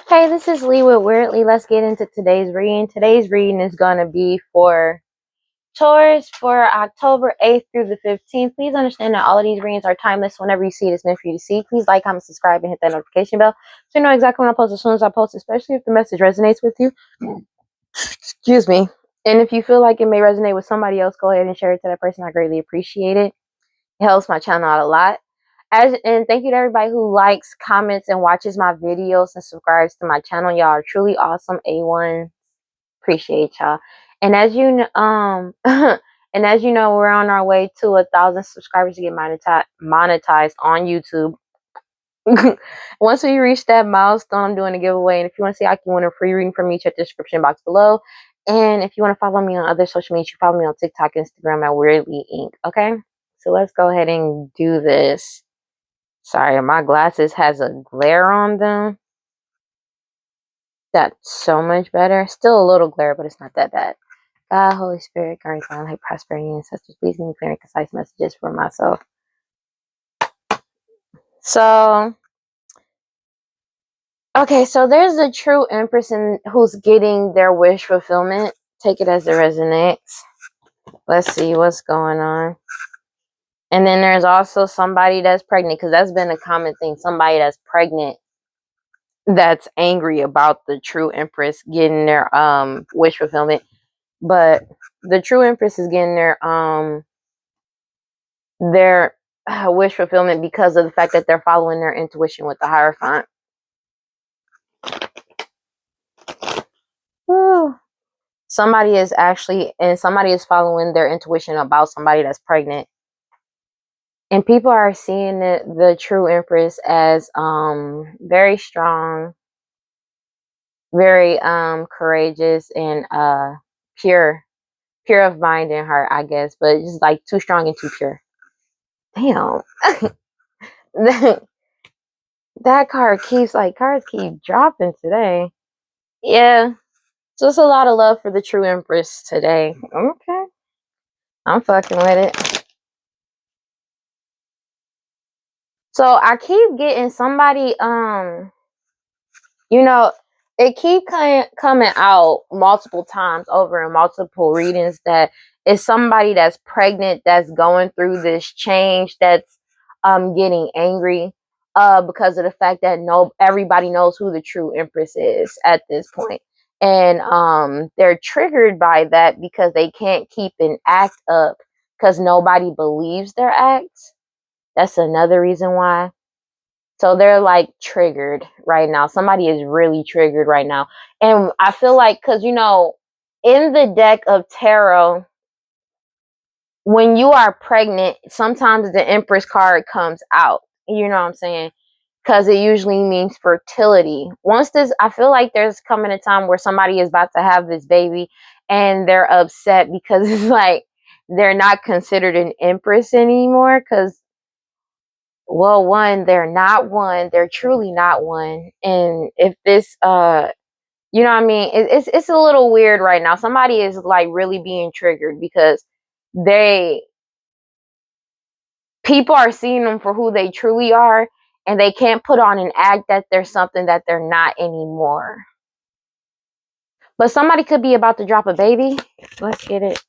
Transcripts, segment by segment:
Hey, this is Lee with WeirdLee. Let's get into today's reading. Today's reading is going to be for Taurus for October 8th through the 15th. Please understand that all of these readings are timeless. Whenever you see it, it's meant for you to see. Please like, comment, subscribe, and hit that notification bell so you know exactly when I post as soon as I post, especially if the message resonates with you. Excuse me. And if you feel like it may resonate with somebody else, go ahead and share it to that person. I greatly appreciate it. It helps my channel out a lot. And thank you to everybody who likes, comments, and watches my videos and subscribes to my channel. Y'all are truly awesome. A1. Appreciate y'all. And as you know, we're on our way to 1,000 subscribers to get monetized on YouTube. Once we reach that milestone, I'm doing a giveaway. And if you want to see how you can win a free reading from me, check the description box below. And if you want to follow me on other social media, you can follow me on TikTok, Instagram at WeirdLee Inc. Okay? So let's go ahead and do this. Sorry, my glasses has a glare on them. That's so much better. Still a little glare, but it's not that bad. God, Holy Spirit, guide me, light, prosperity, and ancestors, please give me clear and concise messages for myself. So, okay, so there's a true empress who's getting their wish fulfillment. Take it as it resonates. Let's see what's going on. And then there's also somebody that's pregnant, because that's been a common thing. Somebody that's pregnant that's angry about the true empress getting their wish fulfillment. But the true empress is getting their wish fulfillment because of the fact that they're following their intuition with the Hierophant. Woo. Somebody is following their intuition about somebody that's pregnant. And people are seeing the true empress as very strong, very courageous, and pure of mind and heart, I guess, but just like too strong and too pure. Damn. That cards keep dropping today. Yeah. So it's a lot of love for the true empress today. Okay. I'm fucking with it. So I keep getting somebody, it keep coming out multiple times over in multiple readings that it's somebody that's pregnant, that's going through this change, that's getting angry because of the fact that everybody knows who the true empress is at this point. And they're triggered by that because they can't keep an act up because nobody believes their acts. That's another reason why. So they're like triggered right now. Somebody is really triggered right now. And I feel like, because, in the deck of tarot, when you are pregnant, sometimes the Empress card comes out. You know what I'm saying? Because it usually means fertility. I feel like there's coming a time where somebody is about to have this baby and they're upset because it's like they're not considered an Empress anymore because, well, one, they're not one. They're truly not one. And if this, you know what I mean? It's a little weird right now. Somebody is like really being triggered because people are seeing them for who they truly are, and they can't put on an act that they're something that they're not anymore. But somebody could be about to drop a baby. Let's get it.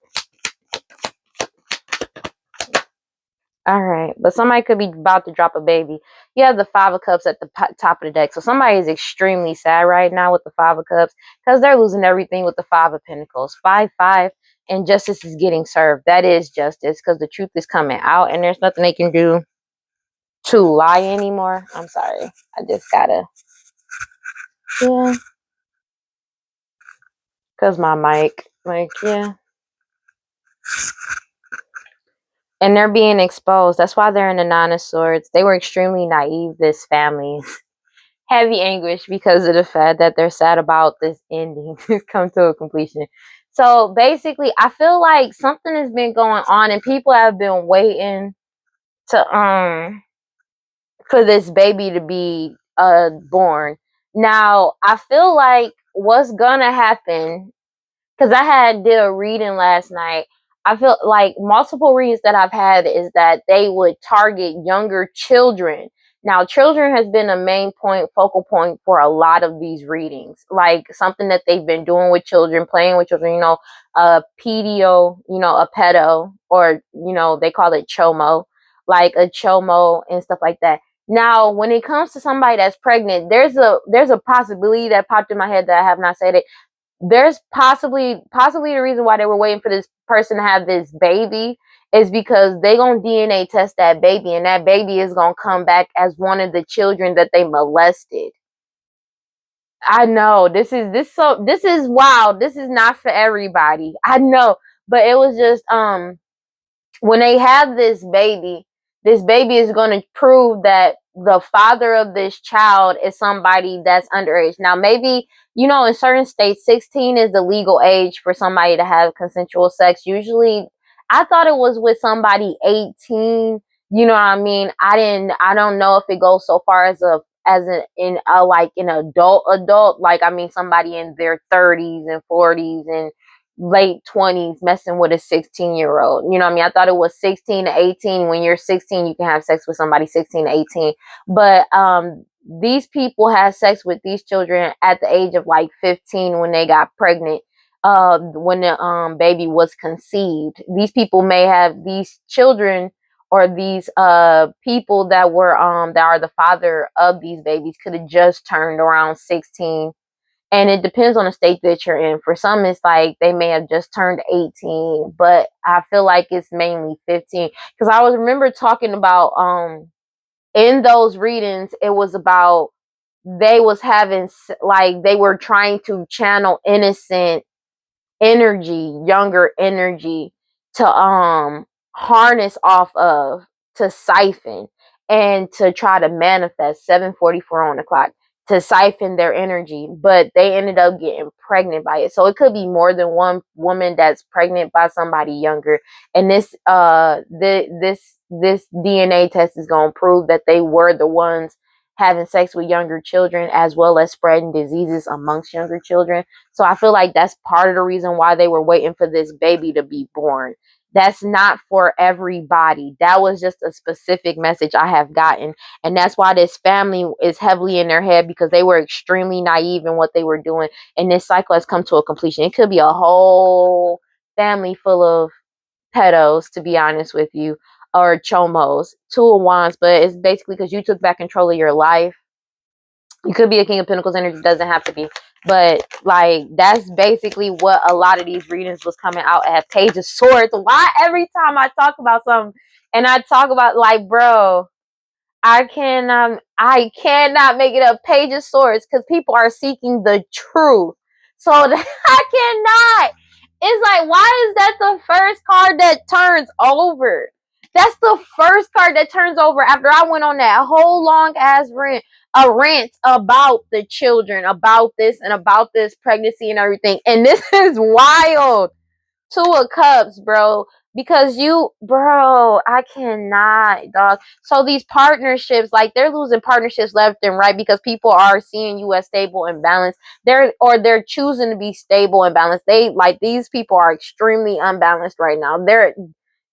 All right, but somebody could be about to drop a baby. You have the Five of Cups at the top of the deck. So somebody is extremely sad right now with the Five of Cups because they're losing everything with the Five of Pentacles. 5-5, and justice is getting served. That is justice because the truth is coming out and there's nothing they can do to lie anymore. I'm sorry. I just gotta. Yeah. Because my mic. Like, yeah. And they're being exposed. That's why they're in the Nine of Swords. They were extremely naive, this family. Heavy anguish because of the fact that they're sad about this ending to come to a completion. So basically, I feel like something has been going on and people have been waiting to for this baby to be born. Now, I feel like what's gonna happen, because did a reading last night. I feel like multiple readings that I've had is that they would target younger children Now, children has been a main point, focal point for a lot of these readings, like something that they've been doing with children, playing with children, a pedo, a pedo, or, they call it chomo, like a chomo and stuff like that. Now, when it comes to somebody that's pregnant, there's a possibility that popped in my head that I have not said it. There's possibly the reason why they were waiting for this person to have this baby is because they gonna DNA test that baby, and that baby is gonna come back as one of the children that they molested. I know this is wild. This is not for everybody. I know, but it was just when they have this baby is going to prove that the father of this child is somebody that's underage. Now, maybe, in certain states, 16 is the legal age for somebody to have consensual sex. Usually, I thought it was with somebody 18. You know what I mean? I don't know if it goes so far as like an adult, like, I mean, somebody in their 30s and 40s and late 20s messing with a 16-year-old. You know what I mean? I thought it was 16 to 18. When you're 16, you can have sex with somebody 16 to 18. But these people had sex with these children at the age of like 15 when they got pregnant. When the baby was conceived. These people may have these children, or these people that are the father of these babies, could have just turned around 16, and it depends on the state that you're in. For some, it's like they may have just turned 18, but I feel like it's mainly 15. Because I was remember talking about in those readings, it was about they was having, like, they were trying to channel innocent energy, younger energy, to harness off of, to siphon, and to try to manifest 7:44 on the clock, to siphon their energy, but they ended up getting pregnant by it. So it could be more than one woman that's pregnant by somebody younger. And this DNA test is going to prove that they were the ones having sex with younger children, as well as spreading diseases amongst younger children. So I feel like that's part of the reason why they were waiting for this baby to be born. That's not for everybody. That was just a specific message I have gotten. And that's why this family is heavily in their head, because they were extremely naive in what they were doing. And this cycle has come to a completion. It could be a whole family full of pedos, to be honest with you, or chomos, two of wands, but it's basically because you took back control of your life. You could be a King of Pentacles energy, doesn't have to be. But like, that's basically what a lot of these readings was coming out at. Page of Swords. Why every time I talk about something and I talk about, like, bro, I cannot make it up. Page of Swords, because people are seeking the truth. So I cannot. It's like, why is that the first card that turns over? That's the first card that turns over after I went on that whole long ass rant about the children, about this and about this pregnancy and everything. And this is wild. Two of Cups, bro. Because I cannot, dog. So these partnerships, like, they're losing partnerships left and right because people are seeing you as stable and balanced. They're choosing to be stable and balanced. These people are extremely unbalanced right now.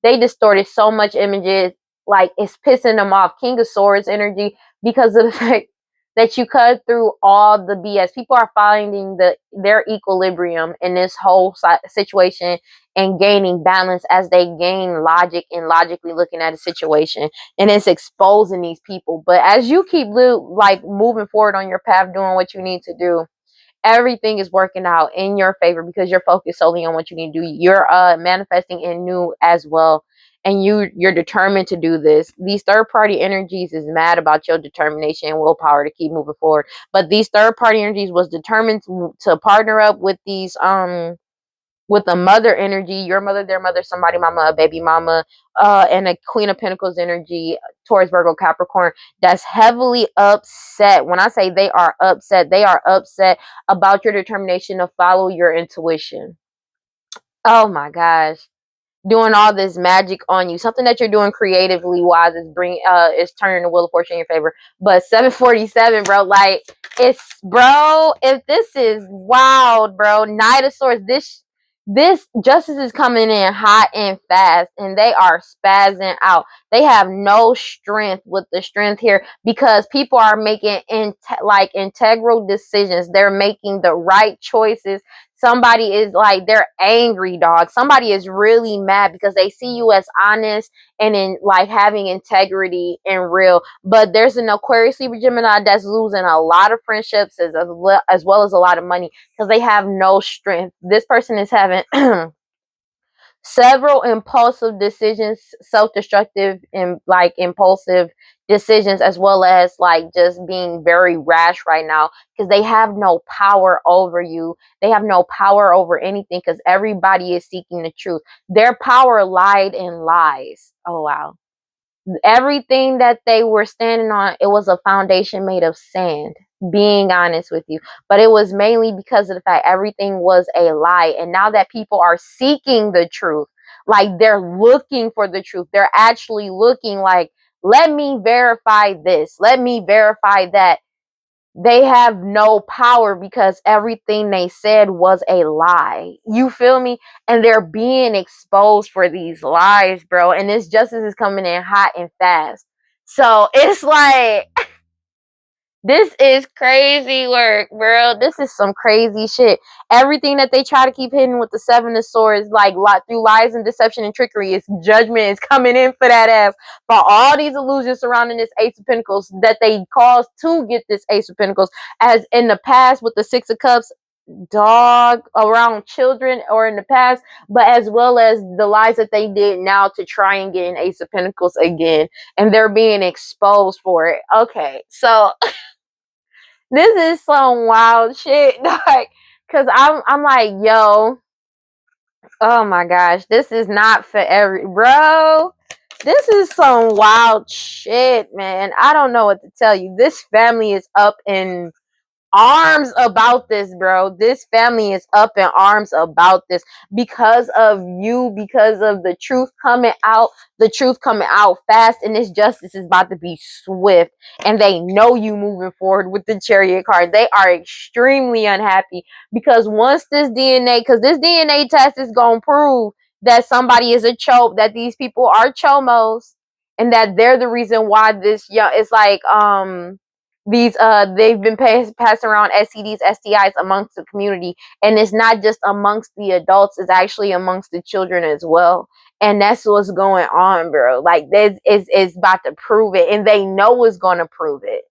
They distorted so much images, like, it's pissing them off. King of Swords energy, because of the fact that you cut through all the BS. People are finding their equilibrium in this whole situation and gaining balance as they gain logic and logically looking at a situation, and it's exposing these people. But as you keep moving forward on your path, doing what you need to do, everything is working out in your favor because you're focused solely on what you need to do. You're manifesting in new as well, and you're determined to do this. These third party energies is mad about your determination and willpower to keep moving forward, but these third party energies was determined to partner up with these with a mother energy, your mother, their mother, somebody mama, a baby mama, and a Queen of Pentacles energy, Taurus, Virgo, Capricorn, that's heavily upset. When I say they are upset about your determination to follow your intuition. Oh my gosh. Doing all this magic on you. Something that you're doing creatively wise is turning the wheel of fortune in your favor. But 747, bro, like, if this is wild, bro. Knight of Swords, This justice is coming in hot and fast, and they are spazzing out. They have no strength with the strength here because people are making like integral decisions. They're making the right choices. Somebody is like, they're angry, dog. Somebody is really mad because they see you as honest and in like having integrity and real. But there's an Aquarius, Libra, Gemini that's losing a lot of friendships as well as a lot of money because they have no strength. This person is having several impulsive decisions, self-destructive and like impulsive decisions, as well as like just being very rash right now because they have no power over you. They have no power over anything because everybody is seeking the truth. Their power lied in lies. Oh wow. Everything that they were standing on, it was a foundation made of sand, being honest with you. But it was mainly because of the fact everything was a lie. And now that people are seeking the truth, like they're looking for the truth, they're actually looking like, let me verify this, let me verify that. They have no power because everything they said was a lie. You feel me? And they're being exposed for these lies, bro. And this justice is coming in hot and fast. So it's like, this is crazy work, bro. This is some crazy shit. Everything that they try to keep hidden with the Seven of Swords, like through lies and deception and trickery, is judgment is coming in for that ass. For all these illusions surrounding this Ace of Pentacles that they caused to get this Ace of Pentacles, as in the past with the Six of Cups, dog, around children or in the past, but as well as the lies that they did now to try and get an Ace of Pentacles again, and they're being exposed for it. Okay, so this is some wild shit, like, cause I'm like, yo, oh my gosh, this is not for every bro. This is some wild shit, man. I don't know what to tell you. This family is up in arms about this, bro. This family is up in arms about this because of you, because of the truth coming out fast, and this justice is about to be swift. And they know you moving forward with the Chariot card. They are extremely unhappy because once because this DNA test is gonna prove that somebody is a choke, that these people are chomos, and that they're the reason why this young, it's like these they've been passing around STDs, STIs amongst the community, and it's not just amongst the adults, it's actually amongst the children as well. And that's what's going on, bro. Like this is about to prove it, and they know it's going to prove it.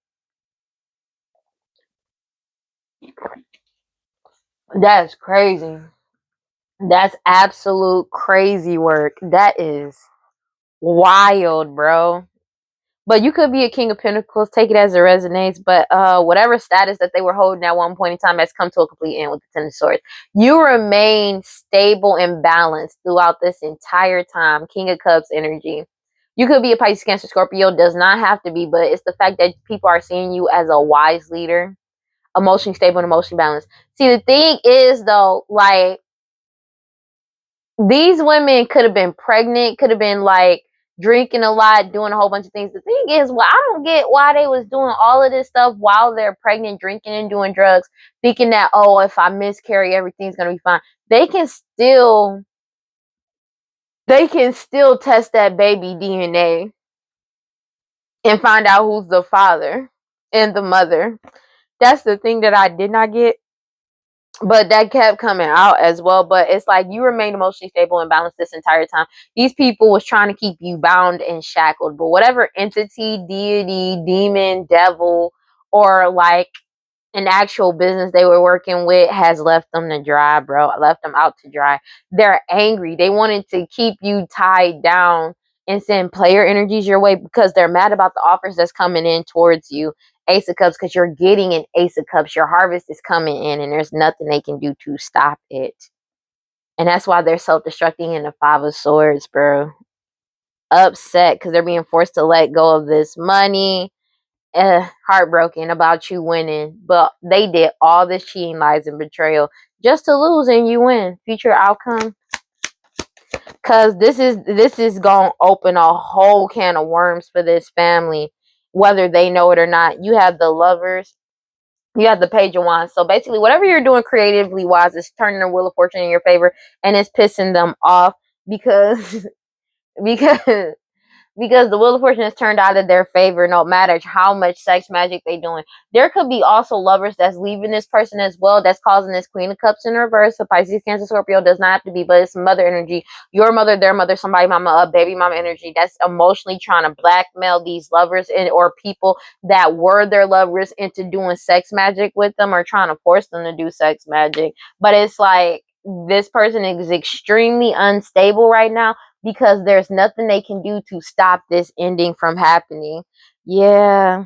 That's crazy. That's absolute crazy work. That is wild, bro. But you could be a King of Pentacles, take it as it resonates. But whatever status that they were holding at one point in time has come to a complete end with the Ten of Swords. You remain stable and balanced throughout this entire time. King of Cups energy. You could be a Pisces, Cancer, Scorpio. Does not have to be, but it's the fact that people are seeing you as a wise leader, emotionally stable and emotionally balanced. See, the thing is though, like, these women could have been pregnant, could have been like drinking a lot, doing a whole bunch of things. The thing is, well, I don't get why they was doing all of this stuff while they're pregnant, drinking and doing drugs, thinking that, oh, if I miscarry, everything's gonna be fine. They can still test that baby DNA and find out who's the father and the mother. That's the thing that I did not get. But that kept coming out as well. But it's like you remained emotionally stable and balanced this entire time. These people was trying to keep you bound and shackled, but whatever entity, deity, demon, devil, or like an actual business they were working with has left them to dry, bro. Left them out to dry. They're angry. They wanted to keep you tied down and send player energies your way because they're mad about the offers that's coming in towards you. Ace of Cups, because you're getting an Ace of Cups. Your harvest is coming in and there's nothing they can do to stop it. And that's why they're self-destructing in the Five of Swords, bro. Upset because they're being forced to let go of this money. Heartbroken about you winning, but they did all this cheating, lies, and betrayal just to lose, and you win. Future outcome, because this is gonna open a whole can of worms for this family, whether they know it or not. You have the Lovers, You have the Page of Wands. So basically, whatever you're doing creatively wise is turning the Wheel of Fortune in your favor, and it's pissing them off because because because the Wheel of Fortune has turned out of their favor no matter how much sex magic they doing. There could be also lovers that's leaving this person as well, that's causing this Queen of Cups in reverse. So Pisces, Cancer, Scorpio does not have to be, but it's mother energy. Your mother, their mother, somebody mama, a baby mama energy that's emotionally trying to blackmail these lovers and or people that were their lovers into doing sex magic with them or trying to force them to do sex magic. But it's like this person is extremely unstable right now because there's nothing they can do to stop this ending from happening. Yeah,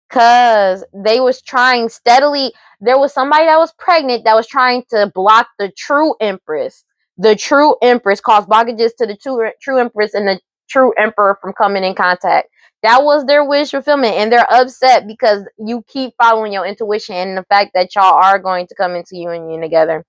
cuz they was trying steadily. There was somebody that was pregnant that was trying to block the true empress. The true empress caused blockages to the true empress and the true emperor from coming in contact. That was their wish fulfillment, and they're upset because you keep following your intuition and the fact that y'all are going to come into union together.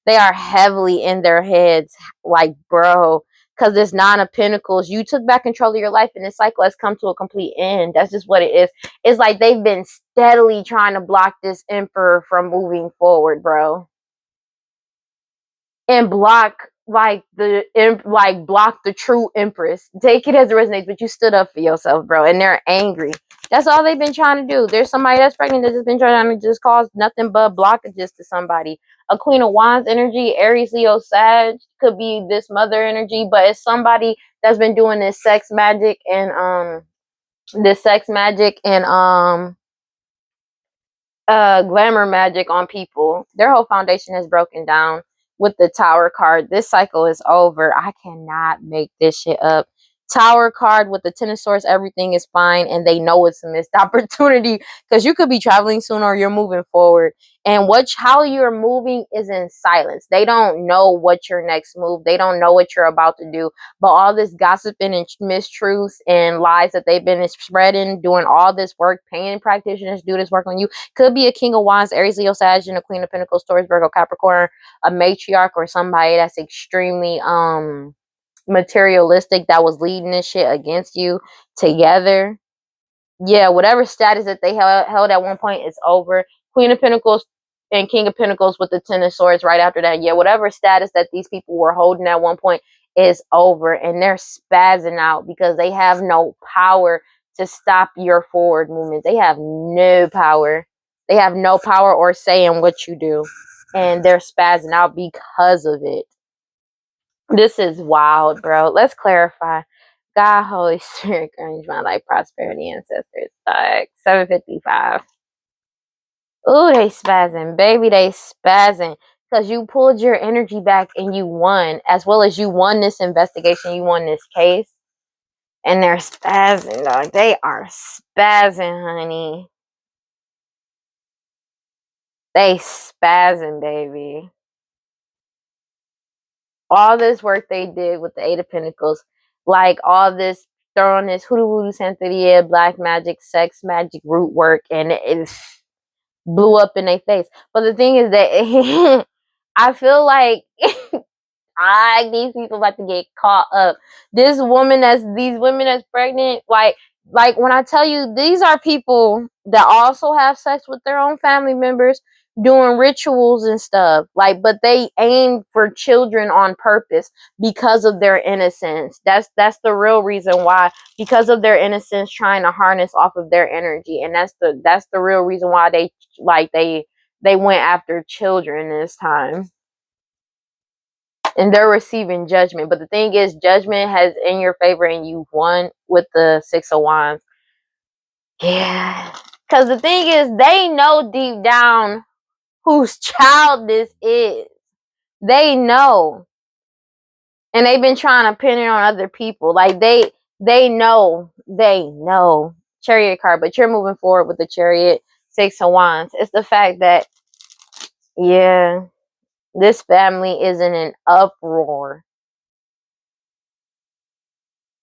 They are heavily in their heads, like, bro, because this Nine of Pentacles, you took back control of your life and this cycle has come to a complete end. That's just what it is. It's like they've been steadily trying to block this emperor from moving forward, bro, and block the true empress. Take it as it resonates, but you stood up for yourself, bro, and they're angry. That's all they've been trying to do. There's somebody that's pregnant that's just been trying to just cause nothing but blockages to somebody. A Queen of Wands energy, Aries, Leo, Sag could be this mother energy, but it's somebody that's been doing this sex magic and glamour magic on people. Their whole foundation is broken down with the Tower card. This cycle is over. I cannot make this shit up. Tower card with the Ten of Swords, everything is fine, and they know it's a missed opportunity because you could be traveling soon or you're moving forward. And how you're moving is in silence. They don't know what your next move. They don't know what you're about to do. But all this gossiping and mistruths and lies that they've been spreading, doing all this work, paying practitioners do this work on you. Could be a King of Wands, Aries, Leo, Sag, and a Queen of Pentacles, Taurus, Virgo, Capricorn, a matriarch or somebody that's extremely materialistic that was leading this shit against you together. Yeah, whatever status that they held at one point is over. Queen of Pentacles and King of Pentacles with the Ten of Swords right after that. Yeah, whatever status that these people were holding at one point is over, and they're spazzing out because they have no power to stop your forward movement. They have no power. They have no power or say in what you do, and they're spazzing out because of it. This is wild, bro. Let's clarify. God, Holy Spirit, arrange my life, prosperity, ancestors. 755. Ooh, they spazzing. Baby, they spazzing. Because you pulled your energy back and you won. As well as you won this investigation. You won this case. And they're spazzing, dog. They are spazzing, honey. They spazzing, baby. All this work they did with the Eight of Pentacles, like all this throwing this hoodoo voodoo santeria, black magic, sex magic, root work, and it blew up in their face. But the thing is that I feel like these people about to get caught up. These women that's pregnant, like when I tell you, these are people that also have sex with their own family members, doing rituals and stuff. Like, but they aim for children on purpose because of their innocence. That's the real reason why. Because of their innocence, trying to harness off of their energy, and that's the real reason why they went after children this time, and they're receiving judgment. But the thing is, judgment has in your favor and you've won with the Six of Wands. Yeah. Because the thing is, they know deep down whose child this is. They know. And they've been trying to pin it on other people. Like they know. They know. Chariot card, but you're moving forward with the Chariot, Six of Wands. It's the fact that, yeah, this family is in an uproar.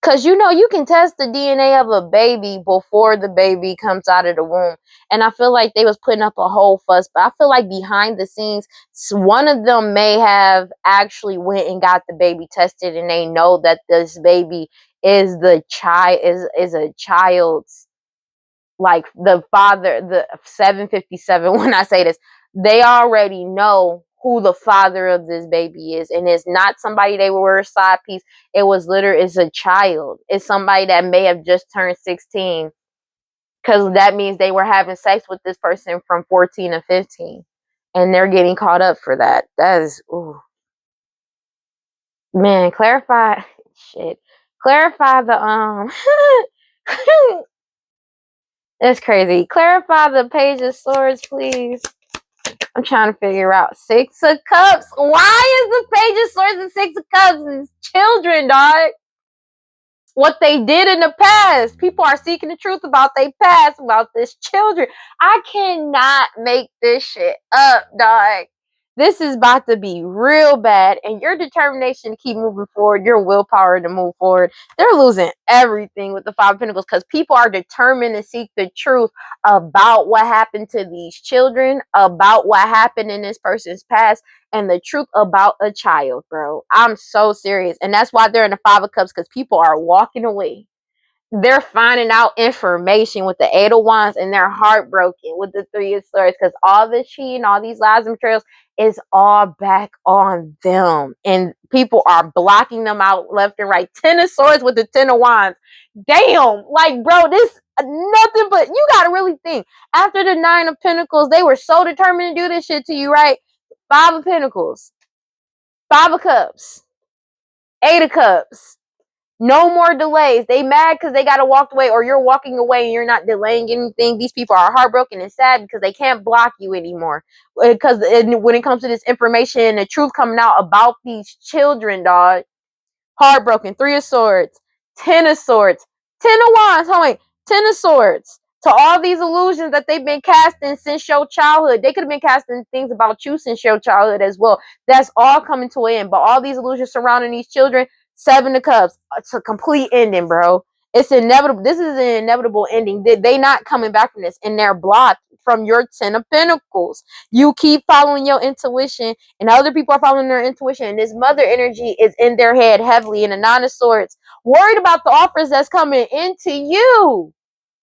Because you can test the DNA of a baby before the baby comes out of the womb. And I feel like they was putting up a whole fuss. But I feel like behind the scenes, one of them may have actually went and got the baby tested, and they know that this baby is the child is a child's like the father, the 757, when I say this, they already know who the father of this baby is. And it's not somebody they were a side piece. It was literally, it's a child. It's somebody that may have just turned 16. Because that means they were having sex with this person from 14 to 15. And they're getting caught up for that. That is, ooh. Man, clarify, shit. Clarify the, that's crazy. Clarify the page of swords, please. I'm trying to figure out. Six of Cups. Why is the page of swords and Six of Cups? It's children, dog. What they did in the past. People are seeking the truth about their past, about this children. I cannot make this shit up, dog. This is about to be real bad, and your determination to keep moving forward, your willpower to move forward, they're losing everything with the Five of Pentacles because people are determined to seek the truth about what happened to these children, about what happened in this person's past, and the truth about a child, bro. I'm so serious. And that's why they're in the Five of Cups, because people are walking away. They're finding out information with the Eight of Wands, and they're heartbroken with the Three of Swords, because all this cheating, all these lies and betrayals is all back on them. And people are blocking them out left and right. Ten of Swords with the Ten of Wands. Damn. Like, bro, this nothing but, you gotta really think. After the Nine of Pentacles, they were so determined to do this shit to you, right? Five of Pentacles, Five of Cups, Eight of Cups. No more delays. They mad because they got to walk away, or you're walking away and you're not delaying anything. These people are heartbroken and sad because they can't block you anymore. Because when it comes to this information and the truth coming out about these children, dog, heartbroken. Three of Swords, Ten of Swords, Ten of Wands. Hold on, Ten of Swords. To all these illusions that they've been casting since your childhood. They could have been casting things about you since your childhood as well. That's all coming to an end. But all these illusions surrounding these children, Seven of Cups. It's a complete ending, bro. It's inevitable. This is an inevitable ending. They not coming back from this. And they're blocked from your Ten of Pentacles. You keep following your intuition, and other people are following their intuition. And this mother energy is in their head heavily. In the Nine of Swords. Worried about the offers that's coming into you.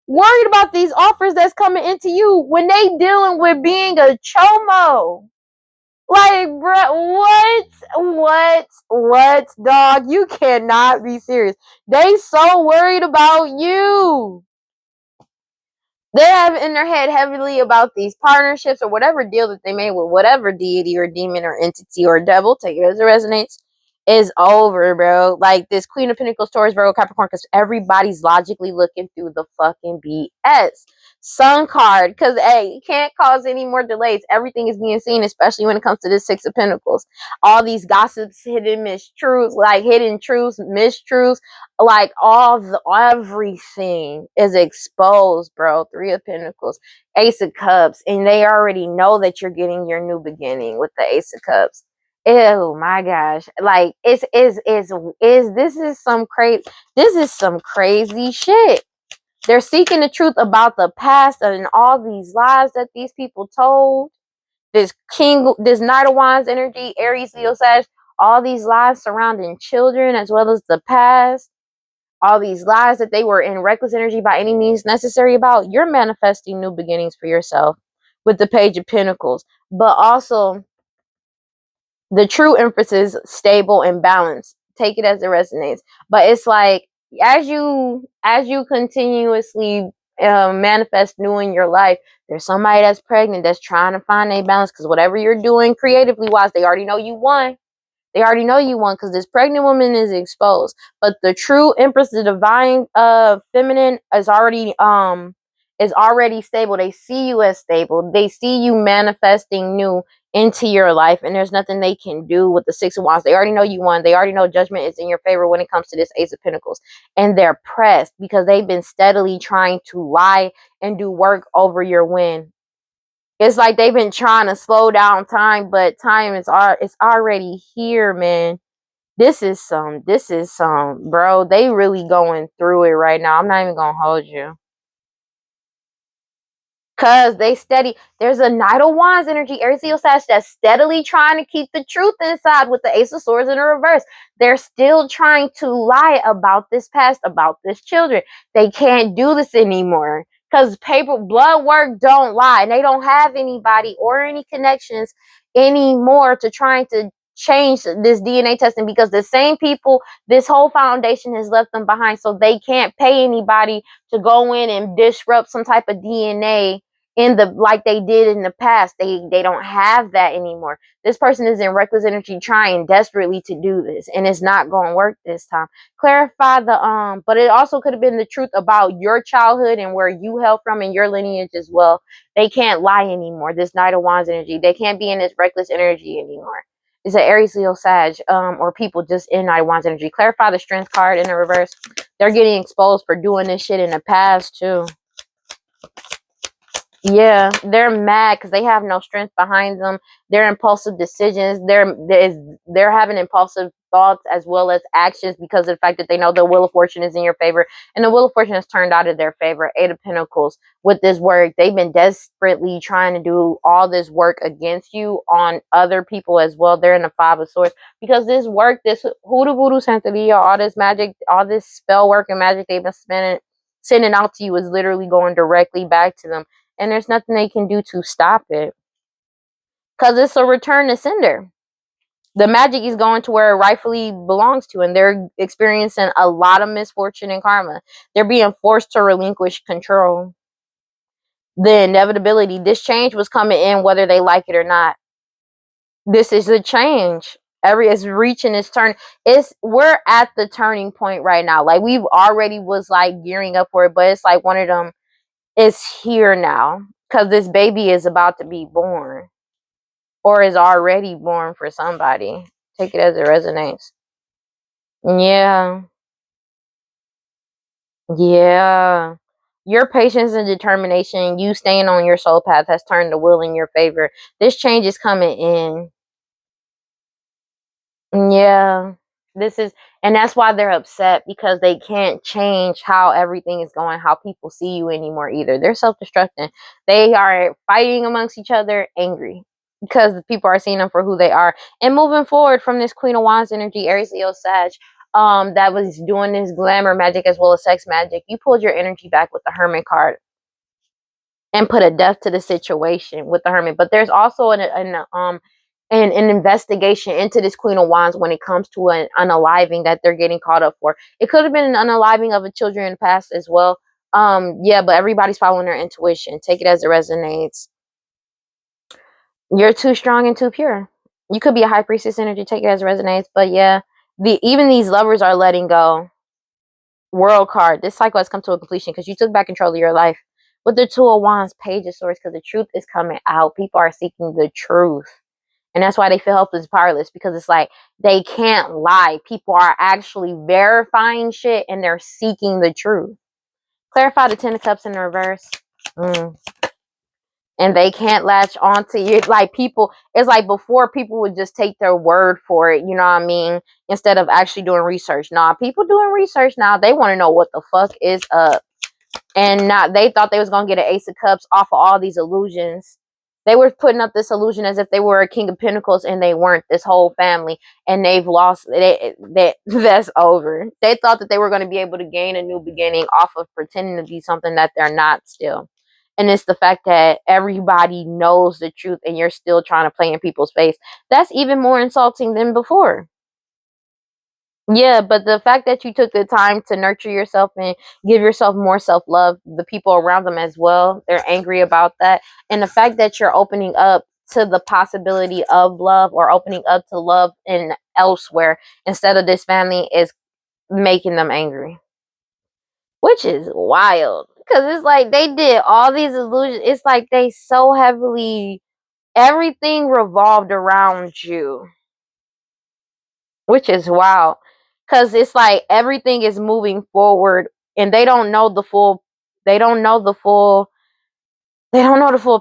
Worried about these offers that's coming into you when they dealing with being a chomo. Like, bro, what, dog? You cannot be serious. They so worried about you. They have in their head heavily about these partnerships or whatever deal that they made with whatever deity or demon or entity or devil, take it as it resonates, is over, bro. Like this Queen of Pentacles, Taurus, Virgo, Capricorn, because everybody's logically looking through the fucking BS. Sun card, because hey, you can't cause any more delays. Everything is being seen, especially when it comes to this Six of Pentacles. All these gossips, hidden mistruths, like hidden truths, mistruths, like everything is exposed, bro. Three of Pentacles, Ace of Cups, and they already know that you're getting your new beginning with the Ace of Cups. Oh my gosh, like this is some crazy shit. They're seeking the truth about the past and all these lies that these people told. This Knight of Wands energy, Aries, Leo, Sag, all these lies surrounding children as well as the past. All these lies that they were in reckless energy by any means necessary about. You're manifesting new beginnings for yourself with the Page of Pentacles. But also, the true emphasis, stable and balanced. Take it as it resonates. But it's like, as you continuously manifest new in your life, there's somebody that's pregnant that's trying to find a balance, because whatever you're doing creatively wise, they already know you won. They already know you won because this pregnant woman is exposed. But the true Empress, the divine feminine, is already stable. They see you as stable. They see you manifesting new into your life, and there's nothing they can do with the Six of Wands. They already know you won. They already know judgment is in your favor when it comes to this Ace of Pentacles. And they're pressed because they've been steadily trying to lie and do work over your win. It's like they've been trying to slow down time, but time is it's already here, man. This is some, bro. They really going through it right now. I'm not even gonna hold you. Cause they steady. There's a Knight of Wands energy, Aries, Leo, Sag, that's steadily trying to keep the truth inside with the Ace of Swords in the reverse. They're still trying to lie about this past, about this children. They can't do this anymore. because paper blood work don't lie, and they don't have anybody or any connections anymore to trying to change this DNA testing, because the same people, this whole foundation has left them behind, so they can't pay anybody to go in and disrupt some type of DNA in the like they did in the past. They don't have that anymore. This person is in reckless energy trying desperately to do this, and it's not going to work this time. Clarify the but it also could have been the truth about your childhood and where you hail from and your lineage as well. They can't lie anymore. This Knight of Wands energy, they can't be in this reckless energy anymore. It's an Aries, Leo, Sag, or people just in Knight of Wands energy. Clarify the Strength card in the reverse. They're getting exposed for doing this shit in the past too. Yeah, they're mad because they have no strength behind them. Their impulsive decisions, they're having impulsive thoughts as well as actions because of the fact that they know the Wheel of Fortune is in your favor, and the Wheel of Fortune has turned out of their favor. Eight of Pentacles with this work, they've been desperately trying to do all this work against you on other people as well. They're in the Five of Swords because this work, this hoodoo voodoo santeria, all this magic, all this spell work and magic they've been sending out to you is literally going directly back to them. And there's nothing they can do to stop it. Because it's a return to sender. The magic is going to where it rightfully belongs to. And they're experiencing a lot of misfortune and karma. They're being forced to relinquish control. The inevitability. This change was coming in whether they like it or not. This is a change. It's reaching its turn. We're at the turning point right now. Like we've already was like gearing up for it. But it's like one of them is here now. Because this baby is about to be born. Or is already born for somebody. Take it as it resonates. Yeah. Yeah. Your patience and determination, you staying on your soul path, has turned the wheel in your favor. This change is coming in. Yeah. And that's why they're upset, because they can't change how everything is going, how people see you anymore either. They're self-destructing. They are fighting amongst each other, angry, because the people are seeing them for who they are. And moving forward from this Queen of Wands energy, Aries, Leo, Sag, that was doing this glamour magic as well as sex magic, you pulled your energy back with the Hermit card and put a death to the situation with the Hermit. But there's also an investigation into this Queen of Wands when it comes to an unaliving that they're getting caught up for. It could have been an unaliving of a children in the past as well. Yeah, but everybody's following their intuition. Take it as it resonates. You're too strong and too pure. You could be a high priestess energy. Take it as it resonates. But yeah, even these lovers are letting go. World card. This cycle has come to a completion because you took back control of your life. With the Two of Wands, Page of Swords, because the truth is coming out. People are seeking the truth. And that's why they feel helpless, powerless, because it's like they can't lie. People are actually verifying shit and they're seeking the truth. Clarify the Ten of Cups in the reverse. And they can't latch onto you. Like people, it's like before people would just take their word for it, you know what I mean? Instead of actually doing research. Nah, people doing research now, they want to know what the fuck is up. And not, they thought they was gonna get an Ace of Cups off of all these illusions. They were putting up this illusion as if they were a King of Pentacles, and they weren't. This whole family, and they've lost. That's over. They thought that they were going to be able to gain a new beginning off of pretending to be something that they're not still. And it's the fact that everybody knows the truth, and you're still trying to play in people's face. That's even more insulting than before. Yeah, but the fact that you took the time to nurture yourself and give yourself more self-love, the people around them as well, they're angry about that. And the fact that you're opening up to the possibility of love, or opening up to love in elsewhere instead of this family, is making them angry. Which is wild. Because it's like they did all these illusions. It's like they so heavily, everything revolved around you. Which is wild. Because it's like everything is moving forward, and they don't know the full they don't know the full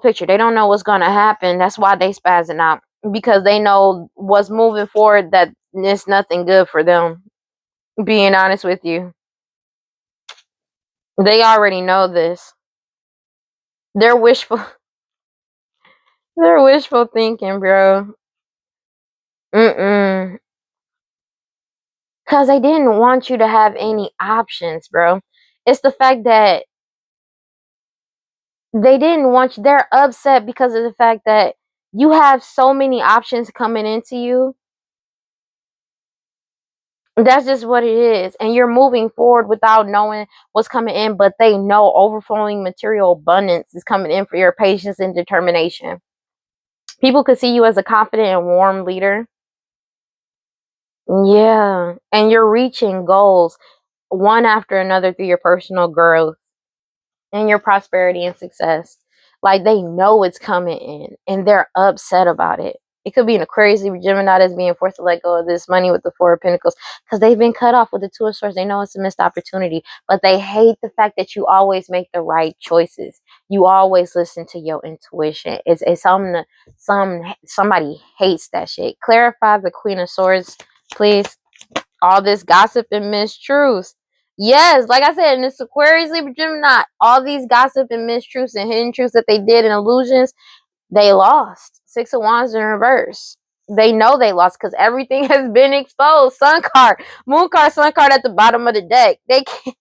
picture. They don't know what's gonna happen. That's why they spazzing out, because they know what's moving forward, that it's nothing good for them. Being honest with you, they already know this. They're wishful they're wishful thinking, bro. Because they didn't want you to have any options, bro. It's the fact that They didn't want you. They're upset because of the fact that you have so many options coming into you. That's just what it is. And you're moving forward without knowing what's coming in, but they know overflowing material abundance is coming in for your patience and determination. People could see you as a confident and warm leader. Yeah. And you're reaching goals one after another through your personal growth and your prosperity and success. Like they know it's coming in and they're upset about it. It could be an Aquarius, Libra, Gemini that's being forced to let go of this money with the Four of Pentacles because they've been cut off with the Two of Swords. They know it's a missed opportunity, but they hate the fact that you always make the right choices. You always listen to your intuition. It's something that somebody hates that shit. Clarify the Queen of Swords, please. All this gossip and mistruths. Yes, like I said, in this Aquarius, Libra, Gemini, all these gossip and mistruths and hidden truths that they did and illusions, they lost. Six of Wands in reverse. They know they lost because everything has been exposed. Sun card, moon card, sun card at the bottom of the deck. They can't,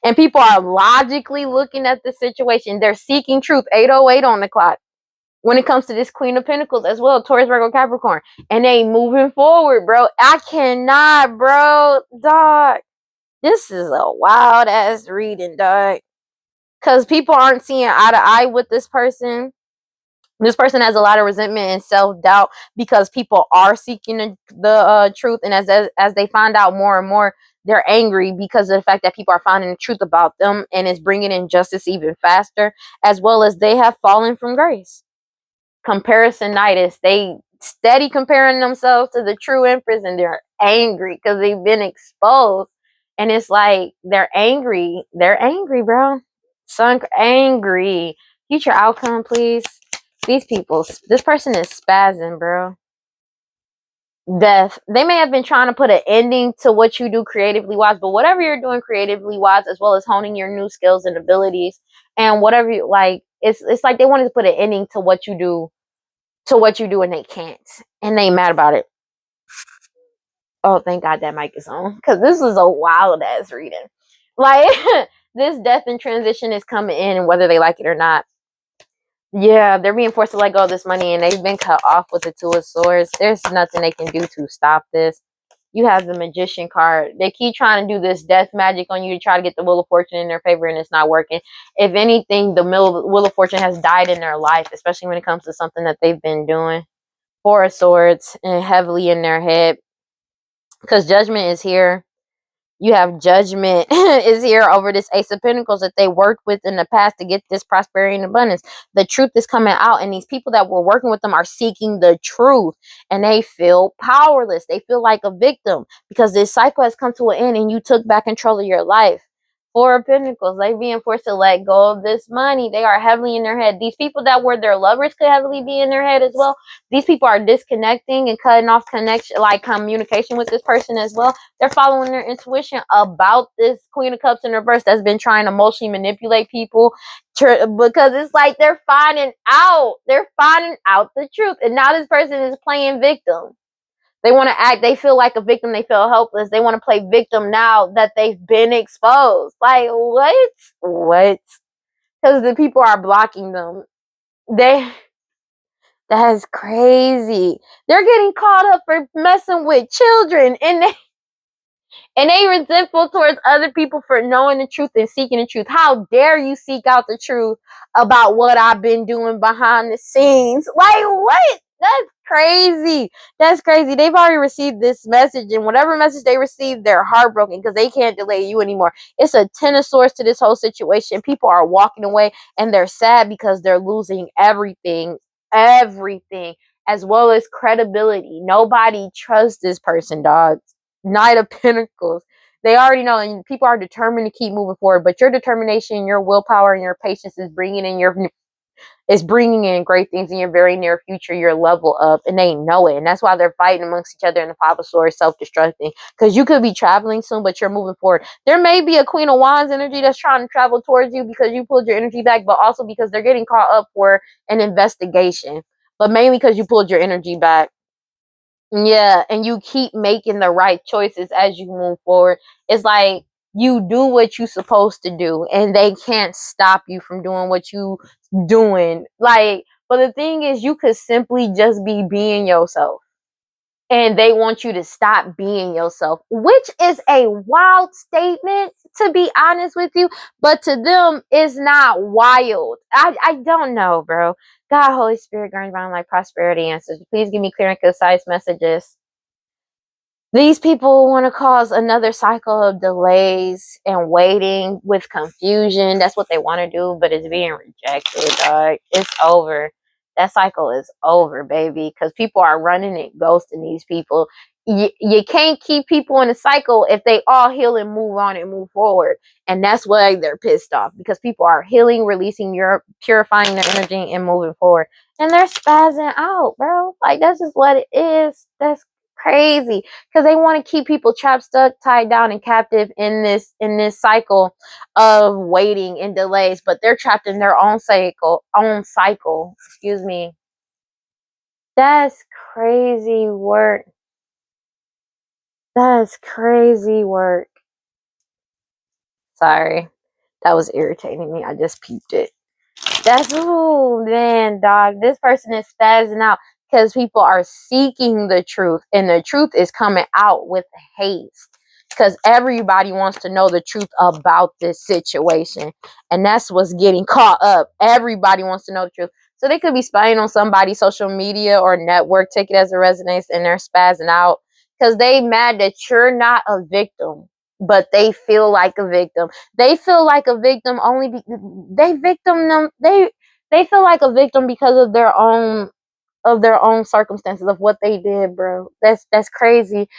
and people are logically looking at the situation. They're seeking truth. 8:08 on the clock. When it comes to this Queen of Pentacles as well, Taurus, Virgo, Capricorn, and they moving forward, bro. I cannot, bro, dog. This is a wild ass reading, dog. Because people aren't seeing eye to eye with this person. This person has a lot of resentment and self-doubt because people are seeking the truth, and as they find out more and more, they're angry because of the fact that people are finding the truth about them, and it's bringing injustice even faster, as well as they have fallen from grace. Comparisonitis. They steady comparing themselves to the true empress, and they're angry because they've been exposed. And it's like they're angry. They're angry, bro. Sunk angry. Future outcome, please. These people, this person is spazzing, bro. Death. They may have been trying to put an ending to what you do creatively wise, but whatever you're doing creatively wise, as well as honing your new skills and abilities, and whatever you like, it's like they wanted to put an ending to what you do, and they can't, and they mad about it. Oh, thank God that mic is on, because this is a wild ass reading. Like this death and transition is coming in, and whether they like it or not. Yeah, they're being forced to let go of this money, and they've been cut off with the Two of Swords. There's nothing they can do to stop this. You have the Magician card. They keep trying to do this death magic on you to try to get the Wheel of Fortune in their favor, and it's not working. If anything, the Wheel of Fortune has died in their life, especially when it comes to something that they've been doing. Four of Swords and heavily in their head, because Judgment is here. You have Judgment is here over this Ace of Pentacles that they worked with in the past to get this prosperity and abundance. The truth is coming out, and these people that were working with them are seeking the truth, and they feel powerless. They feel like a victim because this cycle has come to an end, and you took back control of your life. Four of Pentacles, they being forced to let go of this money. They are heavily in their head. These people that were their lovers could heavily be in their head as well. These people are disconnecting and cutting off connection, like communication with this person as well. They're following their intuition about this Queen of Cups in reverse that's been trying to emotionally manipulate people, because it's like they're finding out. They're finding out the truth, and now this person is playing victim. They want to act, they feel like a victim, they feel helpless. They want to play victim now that they've been exposed. Like, what? What? Because the people are blocking them. That's crazy. They're getting caught up for messing with children, and they resentful towards other people for knowing the truth and seeking the truth. How dare you seek out the truth about what I've been doing behind the scenes? Like, what? That's crazy. That's crazy. They've already received this message, and whatever message they received, they're heartbroken because they can't delay you anymore. It's a Ten of Swords to this whole situation. People are walking away, and they're sad because they're losing everything. Everything, as well as credibility. Nobody trusts this person, dog. Knight of Pentacles. They already know, and people are determined to keep moving forward. But your determination, your willpower, and your patience is bringing in great things in your very near future. Your level up, and they know it, and that's why they're fighting amongst each other in the Five of Swords, self-destructing. Because you could be traveling soon, but you're moving forward. There may be a Queen of Wands energy that's trying to travel towards you because you pulled your energy back, but also because they're getting caught up for an investigation. But mainly because you pulled your energy back. Yeah, and you keep making the right choices as you move forward. It's like you do what you supposed to do, and they can't stop you from doing what you doing. Like, but the thing is, you could simply just be being yourself, and they want you to stop being yourself, which is a wild statement, to be honest with you. But to them, it's not wild. I don't know, bro. God, Holy Spirit, grant divine like prosperity answers. Please give me clear and concise messages. These people want to cause another cycle of delays and waiting with confusion. That's what they want to do, but it's being rejected, dog. It's over. That cycle is over, baby, because people are running it, ghosting these people. You can't keep people in a cycle if they all heal and move on and move forward. And that's why they're pissed off, because people are healing, releasing your purifying their energy and moving forward. And they're spazzing out, bro. Like, that's just what it is. That's crazy, because they want to keep people trapped, stuck, tied down, and captive in this cycle of waiting and delays. But they're trapped in their own cycle. Excuse me. That's crazy work. That's crazy work. Sorry, that was irritating me. I just peeped it. That's, oh man, dog. This person is spazzing out because people are seeking the truth, and the truth is coming out with haste, because everybody wants to know the truth about this situation, and that's what's getting caught up. Everybody wants to know the truth. So they could be spying on somebody's social media or network, take it as a resonance, and they're spazzing out because they mad that you're not a victim, but they feel like a victim. They feel like a victim only they feel like a victim because of their own circumstances of what they did, bro. That's crazy.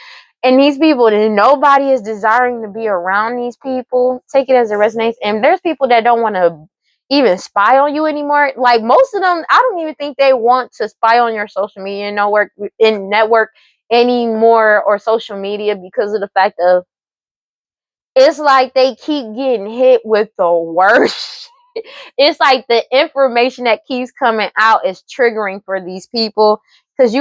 And these people, nobody is desiring to be around these people. Take it as a resonance. And there's people that don't want to even spy on you anymore. Like, most of them, I don't even think they want to spy on your social media network anymore, or social media, because of the fact of, it's like they keep getting hit with the worst. It's like the information that keeps coming out is triggering for these people, because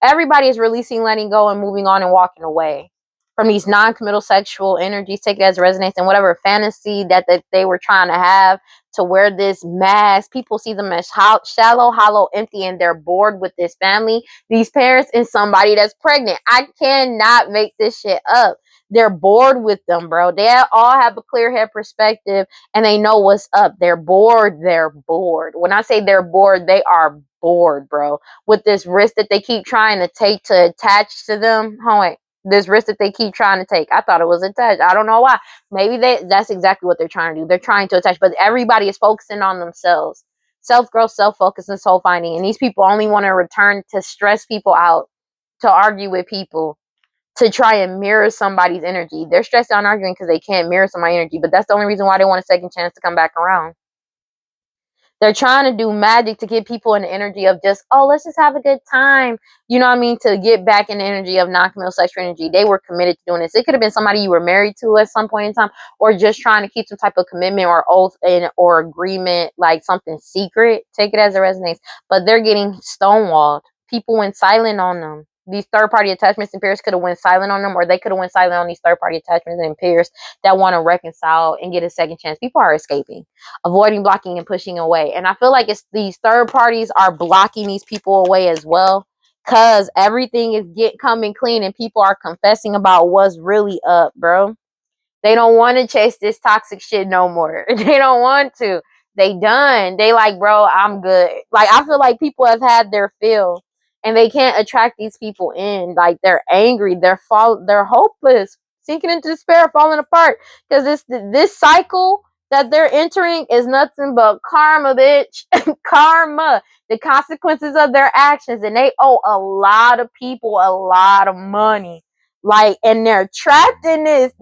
everybody is releasing, letting go, and moving on and walking away from these non-committal sexual energies. Take it as resonance, and whatever fantasy that they were trying to have to wear this mask. People see them as shallow, hollow, empty, and they're bored with this family, these parents, and somebody that's pregnant. I cannot make this shit up. They're bored with them, bro. They all have a clear head perspective, and they know what's up. They're bored. They're bored. When I say they're bored, they are bored, bro. With this risk that they keep trying to take to attach to them. This risk that they keep trying to take. I thought it was attached. I don't know why. Maybe that's exactly what they're trying to do. They're trying to attach, but everybody is focusing on themselves. Self-growth, self-focus, and soul-finding. And these people only want to return to stress people out, to argue with people, to try and mirror somebody's energy. They're stressed out and arguing because they can't mirror somebody's energy, but that's the only reason why they want a second chance to come back around. They're trying to do magic to get people in the energy of just, oh, let's just have a good time. You know what I mean? To get back in the energy of non-committal sexual energy. They were committed to doing this. It could have been somebody you were married to at some point in time, or just trying to keep some type of commitment or oath or agreement, like something secret. Take it as a resonance. But they're getting stonewalled. People went silent on them. These third-party attachments and pairs could have went silent on them, or they could have went silent on these third-party attachments and pairs that want to reconcile and get a second chance. People are escaping, avoiding, blocking, and pushing away. And I feel like it's these third parties are blocking these people away as well, because everything is coming clean, and people are confessing about what's really up, bro. They don't want to chase this toxic shit no more. They don't want to. They done. They like, bro, I'm good. Like, I feel like people have had their fill, and they can't attract these people in. Like, they're angry. They're hopeless, sinking into despair, falling apart, because this cycle that they're entering is nothing but karma, bitch. Karma. The consequences of their actions, and they owe a lot of people a lot of money. Like, and they're trapped in this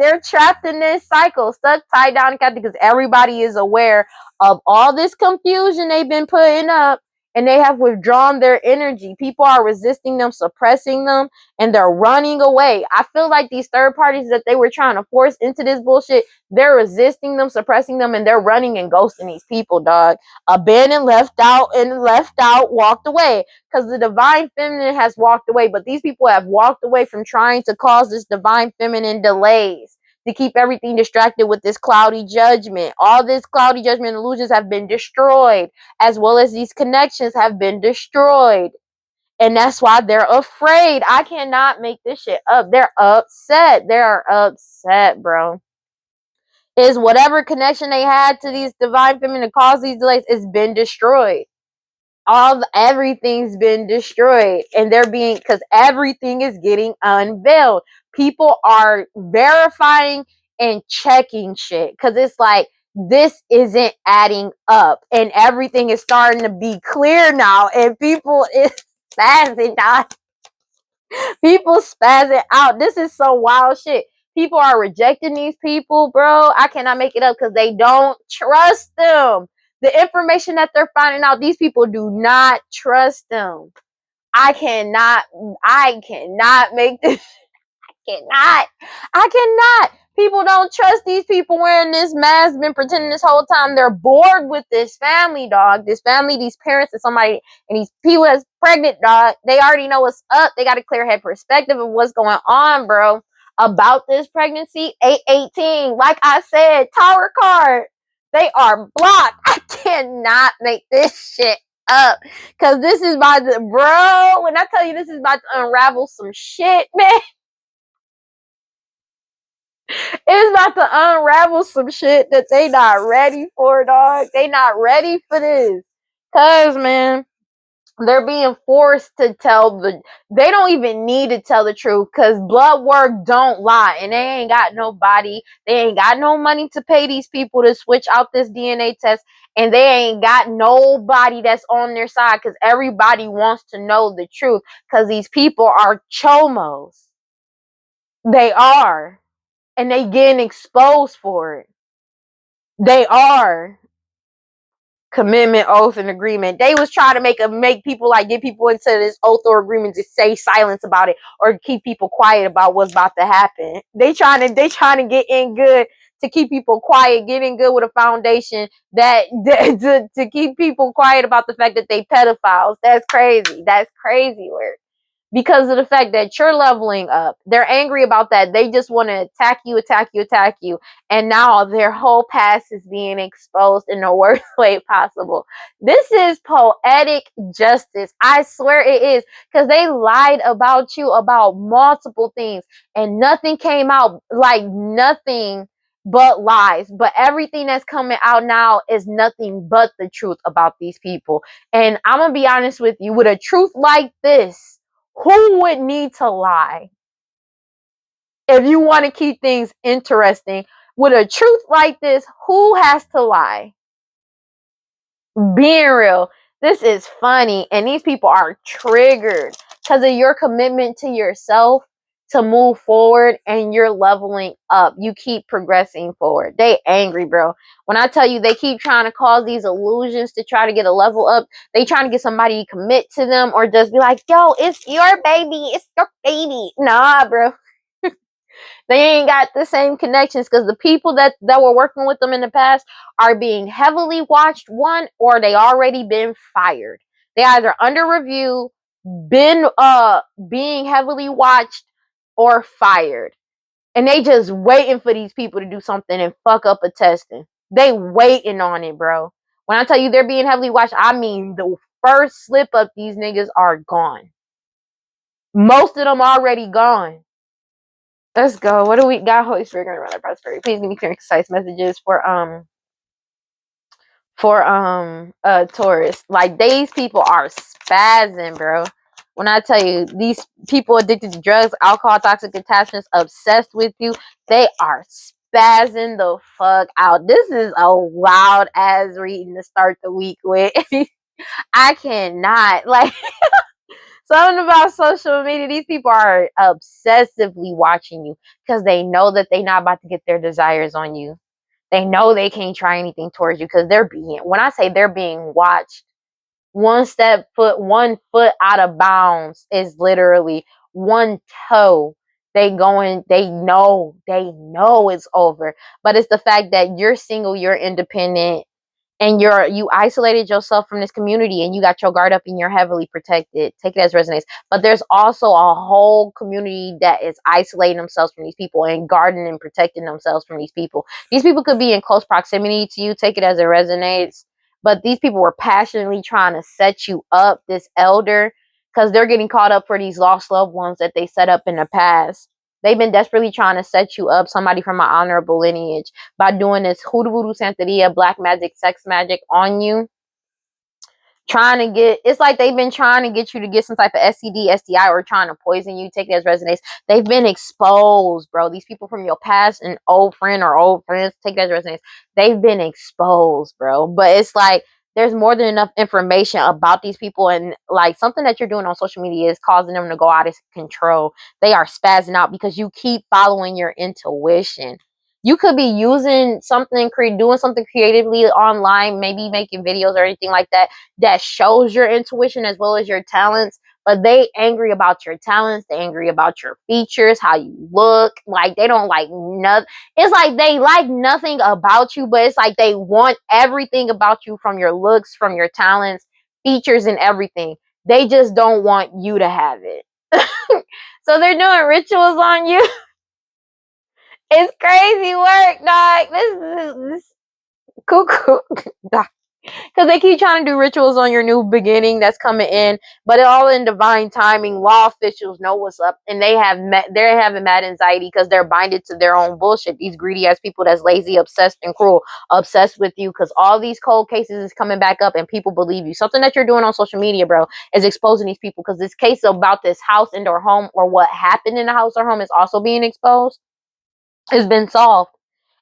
cycle, stuck, tied down, and captive, because everybody is aware of all this confusion they've been putting up, and they have withdrawn their energy. People are resisting them, suppressing them, and they're running away. I feel like these third parties that they were trying to force into this bullshit, they're resisting them, suppressing them, and they're running and ghosting these people, dog. Abandoned, left out, walked away, because the divine feminine has walked away. But these people have walked away from trying to cause this divine feminine delays. to keep everything distracted with this cloudy judgment. All this cloudy judgment and illusions have been destroyed, as well as these connections have been destroyed. And that's why they're afraid. I cannot make this shit up. They're upset. They are upset, bro. Is whatever connection they had to these divine feminine to cause these delays, it's been destroyed. Everything's been destroyed, and they're being, because everything is getting unveiled. People are verifying and checking shit because it's like, this isn't adding up, and everything is starting to be clear now, and people is spazzing out. People spazzing out. This is some wild shit. People are rejecting these people, bro. I cannot make it up because they don't trust them. The information that they're finding out, these people do not trust them. I cannot make this. I cannot. People don't trust these people wearing this mask, been pretending this whole time. They're bored with this family, dog. This family, these parents, and somebody, and these people that's pregnant, dog. They already know what's up. They got a clear head perspective of what's going on, bro. About this pregnancy, 818. Like I said, Tower card. They are blocked. I cannot make this shit up. Cause this is about to, bro. When I tell you this is about to unravel some shit, man. It's about to unravel some shit that they not ready for, dog. They not ready for this. Cause, man, they're being forced to tell they don't even need to tell the truth, because blood work don't lie, and they ain't got nobody, they ain't got no money to pay these people to switch out this DNA test, and they ain't got nobody that's on their side, because everybody wants to know the truth, because these people are chomos. They are. And they getting exposed for it. They are. Commitment, oath, and agreement. They was trying to make people, like, get people into this oath or agreement to say silence about it or keep people quiet about what's about to happen. They trying to get in good to keep people quiet, get in good with a foundation that to keep people quiet about the fact that they pedophiles. That's crazy. That's crazy work. Because of the fact that you're leveling up. They're angry about that. They just want to attack you. And now their whole past is being exposed in the worst way possible. This is poetic justice. I swear it is. Because they lied about you about multiple things. And nothing came out, like nothing but lies. But everything that's coming out now is nothing but the truth about these people. And I'm going to be honest with you. With a truth like this, who would need to lie? If you want to keep things interesting, with a truth like this, who has to lie? Being real, this is funny, and these people are triggered because of your commitment to yourself to move forward, and you're leveling up. You keep progressing forward. They angry, bro. When I tell you they keep trying to cause these illusions to try to get a level up, they trying to get somebody to commit to them or just be like, yo, it's your baby. It's your baby. Nah, bro. They ain't got the same connections because the people that were working with them in the past are being heavily watched, one, or they already been fired. They either under review, been being heavily watched, or fired. And they just waiting for these people to do something and fuck up a testing. They waiting on it, bro. When I tell you they're being heavily watched, I mean the first slip up, these niggas are gone. Most of them already gone. Let's go. What do we got? Holy Spirit, gonna run our prosperity. Please give me clear and concise messages for Taurus. Like, these people are spazzing, bro. When I tell you, these people addicted to drugs, alcohol, toxic attachments, obsessed with you, they are spazzing the fuck out. This is a wild ass reading to start the week with. I cannot, like, something about social media. These people are obsessively watching you because they know that they're not about to get their desires on you. They know they can't try anything towards you because they're being, when I say they're being watched, one foot out of bounds is literally one toe. They know it's over. But it's the fact that you're single, you're independent, and you isolated yourself from this community, and you got your guard up and you're heavily protected. Take it as resonates. But there's also a whole community that is isolating themselves from these people and guarding and protecting themselves from these people. These people could be in close proximity to you. Take it as it resonates. But these people were passionately trying to set you up, this elder, because they're getting caught up for these lost loved ones that they set up in the past. They've been desperately trying to set you up, somebody from an honorable lineage, by doing this hoodoo voodoo santeria, black magic, sex magic on you. Trying to get, it's like they've been trying to get you to get some type of STD, STI, or trying to poison you. Take it as resonates. They've been exposed, bro. These people from your past, an old friend or old friends, take it as resonates. They've been exposed, bro. But it's like there's more than enough information about these people, and like something that you're doing on social media is causing them to go out of control. They are spazzing out because you keep following your intuition. You could be using something, doing something creatively online, maybe making videos or anything like that, that shows your intuition as well as your talents. But they angry about your talents, they angry about your features, how you look. Like they don't like nothing. It's like they like nothing about you, but it's like they want everything about you, from your looks, from your talents, features, and everything. They just don't want you to have it. So they're doing rituals on you. It's crazy work, dog. This cuckoo. Because they keep trying to do rituals on your new beginning that's coming in, but it all in divine timing. Law officials know what's up, and they're having mad anxiety because they're binded to their own bullshit. These greedy ass people that's lazy, obsessed, and cruel, obsessed with you, because all these cold cases is coming back up, and people believe you. Something that you're doing on social media, bro, is exposing these people, because this case about this house and or home, or what happened in the house or home, is also being exposed. It's been solved.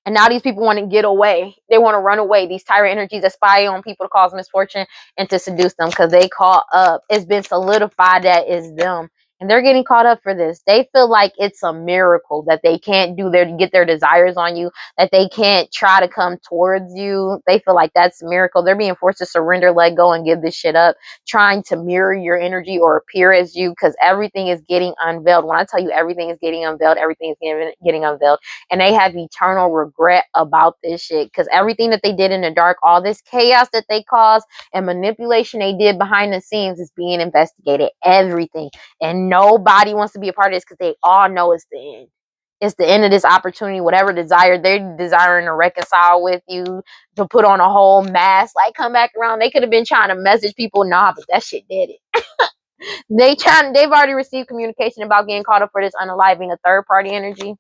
And now these people want to get away. They want to run away. These tyrant energies that spy on people to cause misfortune and to seduce them, because they caught up. It's been solidified that it's them. And they're getting caught up for this. They feel like it's a miracle that they can't get their desires on you, that they can't try to come towards you. They feel like that's a miracle. They're being forced to surrender, let go, and give this shit up, trying to mirror your energy or appear as you, because everything is getting unveiled. When I tell you everything is getting unveiled, everything is getting unveiled. And they have eternal regret about this shit, because everything that they did in the dark, all this chaos that they caused and manipulation they did behind the scenes, is being investigated. Everything. And nobody wants to be a part of this, because they all know it's the end. It's the end of this opportunity. Whatever desire they're desiring to reconcile with you, to put on a whole mask, like come back around. They could have been trying to message people, nah, but that shit did it. They've already received communication about getting caught up for this unaliving, a third party energy,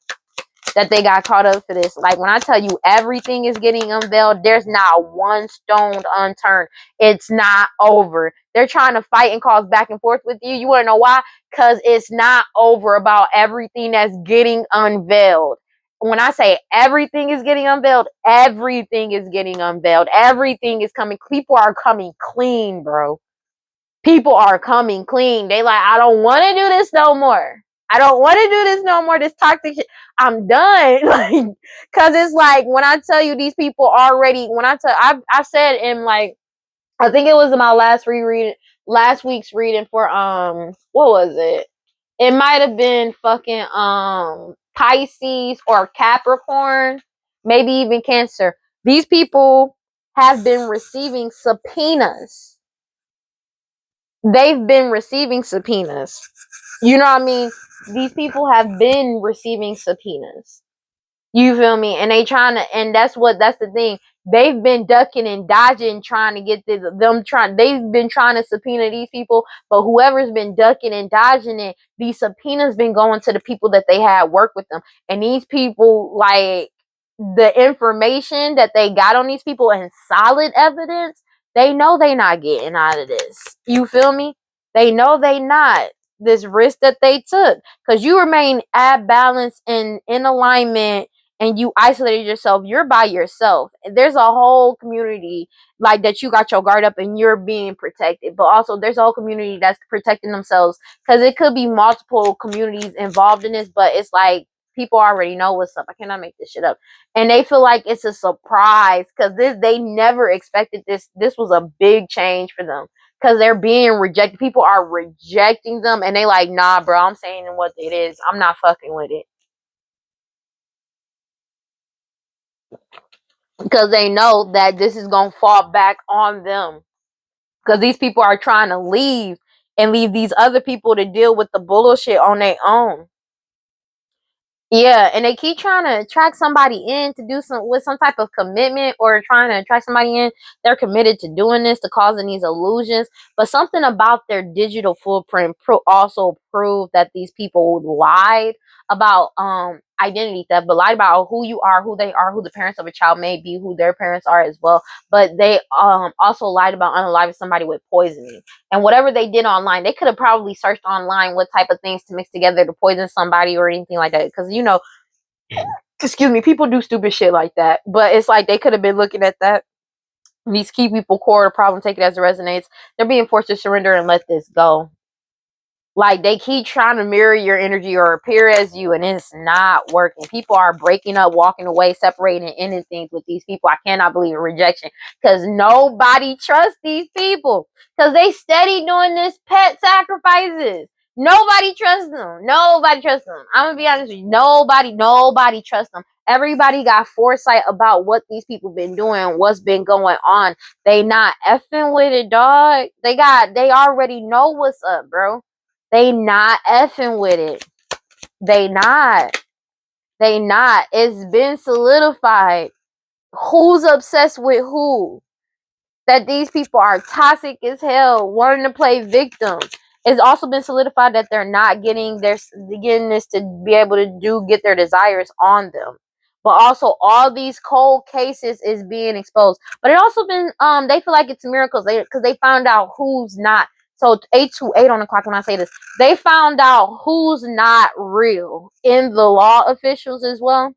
that they got caught up for this. Like when I tell you everything is getting unveiled, there's not one stone unturned. It's not over. They're trying to fight and cause back and forth with you. You want to know why? Because it's not over about everything that's getting unveiled. When I say everything is getting unveiled, everything is getting unveiled. Everything is coming. People are coming clean, bro. People are coming clean. They like, I don't want to do this no more. I don't want to do this no more. This toxic shit. I'm done. Like, cause it's like when I tell you these people already. When I said in like, I think it was in my last week's reading for what was it? It might have been fucking Pisces or Capricorn, maybe even Cancer. These people have been receiving subpoenas. They've been receiving subpoenas. You know what I mean? These people have been receiving subpoenas. You feel me? And that's the thing. They've been ducking and dodging, trying to get they've been trying to subpoena these people, but whoever's been ducking and dodging it, these subpoenas been going to the people that they had work with them. And these people, like, the information that they got on these people and solid evidence, they know they not getting out of this. You feel me? They know they not. This risk that they took, because you remain at balance and in alignment, and you isolated yourself. You're by yourself. There's a whole community like that you got your guard up and you're being protected, but also there's a whole community that's protecting themselves, because it could be multiple communities involved in this, but it's like people already know what's up. I cannot make this shit up. And they feel like it's a surprise, because they never expected this. This was a big change for them, because they're being rejected. People are rejecting them, and they like, nah, bro, I'm saying what it is. I'm not fucking with it. because they know that this is gonna fall back on them, because these people are trying to leave and leave these other people to deal with the bullshit on their own. Yeah, and they keep trying to attract somebody in to do some type of commitment, or trying to attract somebody in. They're committed to doing this, to causing these illusions. But something about their digital footprint also proved that these people lied about identity theft, but lied about who you are, who they are, who the parents of a child may be, who their parents are as well. But they also lied about unaliving somebody with poisoning. And whatever they did online, they could have probably searched online what type of things to mix together to poison somebody or anything like that. Because, excuse me, people do stupid shit like that. But it's like they could have been looking at that. These key people core the problem, take it as it resonates. They're being forced to surrender and let this go. Like, they keep trying to mirror your energy or appear as you, and it's not working. People are breaking up, walking away, separating, and ending things with these people. I cannot believe in rejection, because nobody trusts these people, because they steady doing this pet sacrifices. Nobody trusts them. Nobody trusts them. I'm gonna be honest with you. Nobody trusts them. Everybody got foresight about what these people been doing, what's been going on. They not effing with it, dog. They already know what's up, bro. They not effing with it. They not. They not. It's been solidified. Who's obsessed with who? That these people are toxic as hell, wanting to play victims. It's also been solidified that they're not getting this to be able to get their desires on them. But also, all these cold cases is being exposed. But it also been they feel like it's miracles, because they found out who's not. So 828 on the clock when I say this, they found out who's not real in the law officials as well.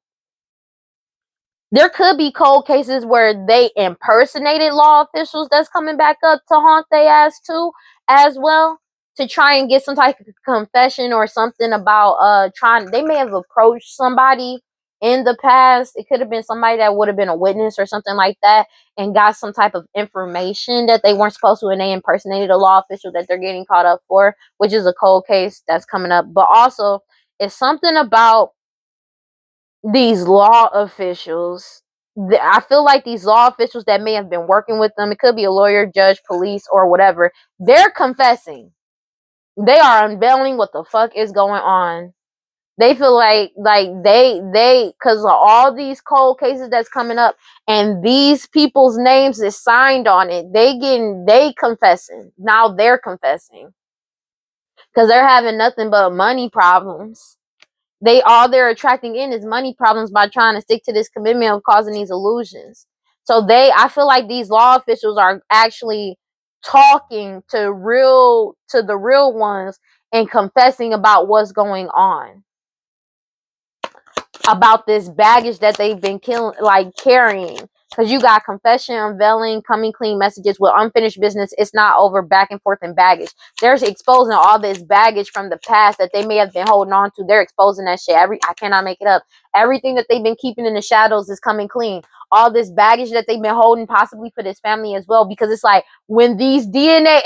There could be cold cases where they impersonated law officials that's coming back up to haunt their ass too, as well, to try and get some type of confession or something about they may have approached somebody in the past. It could have been somebody that would have been a witness or something like that, and got some type of information that they weren't supposed to, and they impersonated a law official that they're getting caught up for, which is a cold case that's coming up. But also, it's something about these law officials. I feel like these law officials that may have been working with them, it could be a lawyer, judge, police, or whatever, they're confessing. They are unveiling what the fuck is going on. They feel like they because of all these cold cases that's coming up, and these people's names is signed on it, they confessing. Now they're confessing because they're having nothing but money problems. They're attracting in is money problems by trying to stick to this commitment of causing these illusions. So I feel like these law officials are actually talking to the real ones and confessing about what's going on, about this baggage that they've been carrying. Because you got confession, unveiling, coming clean messages with unfinished business. It's not over, back and forth, and baggage. They're exposing all this baggage from the past that they may have been holding on to. They're exposing that shit. I cannot make it up. Everything that they've been keeping in the shadows is coming clean. All this baggage that they've been holding, possibly for this family as well. Because it's like, when these DNA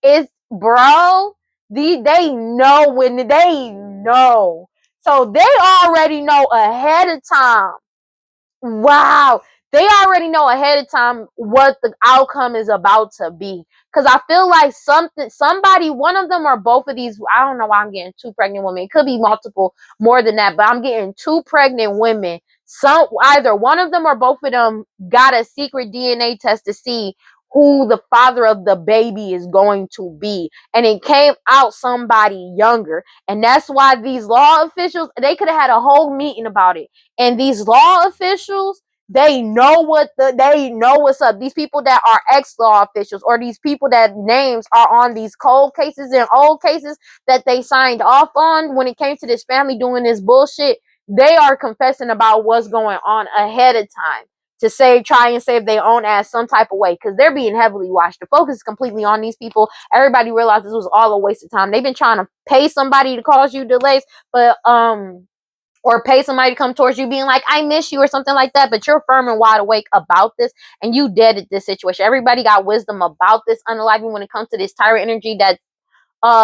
is bro, they know, when they know. So they already know ahead of time. Wow. They already know ahead of time what the outcome is about to be. Because I feel like somebody, one of them or both of these, I don't know why I'm getting two pregnant women. It could be multiple, more than that, but I'm getting two pregnant women. Either one of them or both of them got a secret DNA test to see who the father of the baby is going to be. And it came out somebody younger. And that's why these law officials, they could have had a whole meeting about it. And these law officials, they know what's up. These people that are ex-law officials, or these people that names are on these cold cases and old cases that they signed off on when it came to this family doing this bullshit, they are confessing about what's going on ahead of time, to try and save their own ass some type of way, because they're being heavily watched. The focus is completely on these people. Everybody realized this was all a waste of time. They've been trying to pay somebody to cause you delays, but or pay somebody to come towards you being like, I miss you, or something like that, but you're firm and wide awake about this, and you dead at this situation. Everybody got wisdom about this unaliving when it comes to this tyrant energy that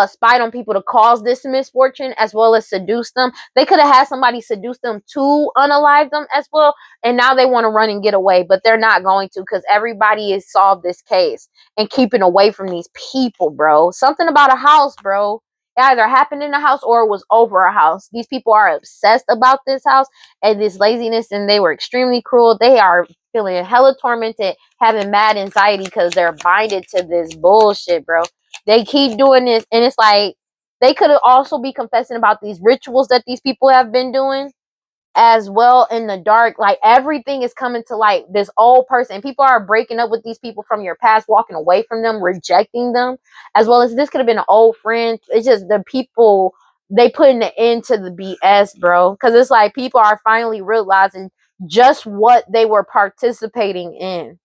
spied on people to cause this misfortune as well as seduce them. They could have had somebody seduce them to unalive them as well, and now they want to run and get away, but they're not going to, because everybody has solved this case and keeping away from these people, bro. Something about a house, bro. It either happened in a house or it was over a house. These people are obsessed about this house and this laziness, and they were extremely cruel. They are feeling hella tormented, having mad anxiety because they're binded to this bullshit, bro. They keep doing this, and it's like they could also be confessing about these rituals that these people have been doing as well in the dark. Like everything is coming to light. This old person, people are breaking up with these people from your past, walking away from them, rejecting them, as well as this could have been an old friend. It's just the people, they putting an end to the BS, bro, because it's like people are finally realizing just what they were participating in.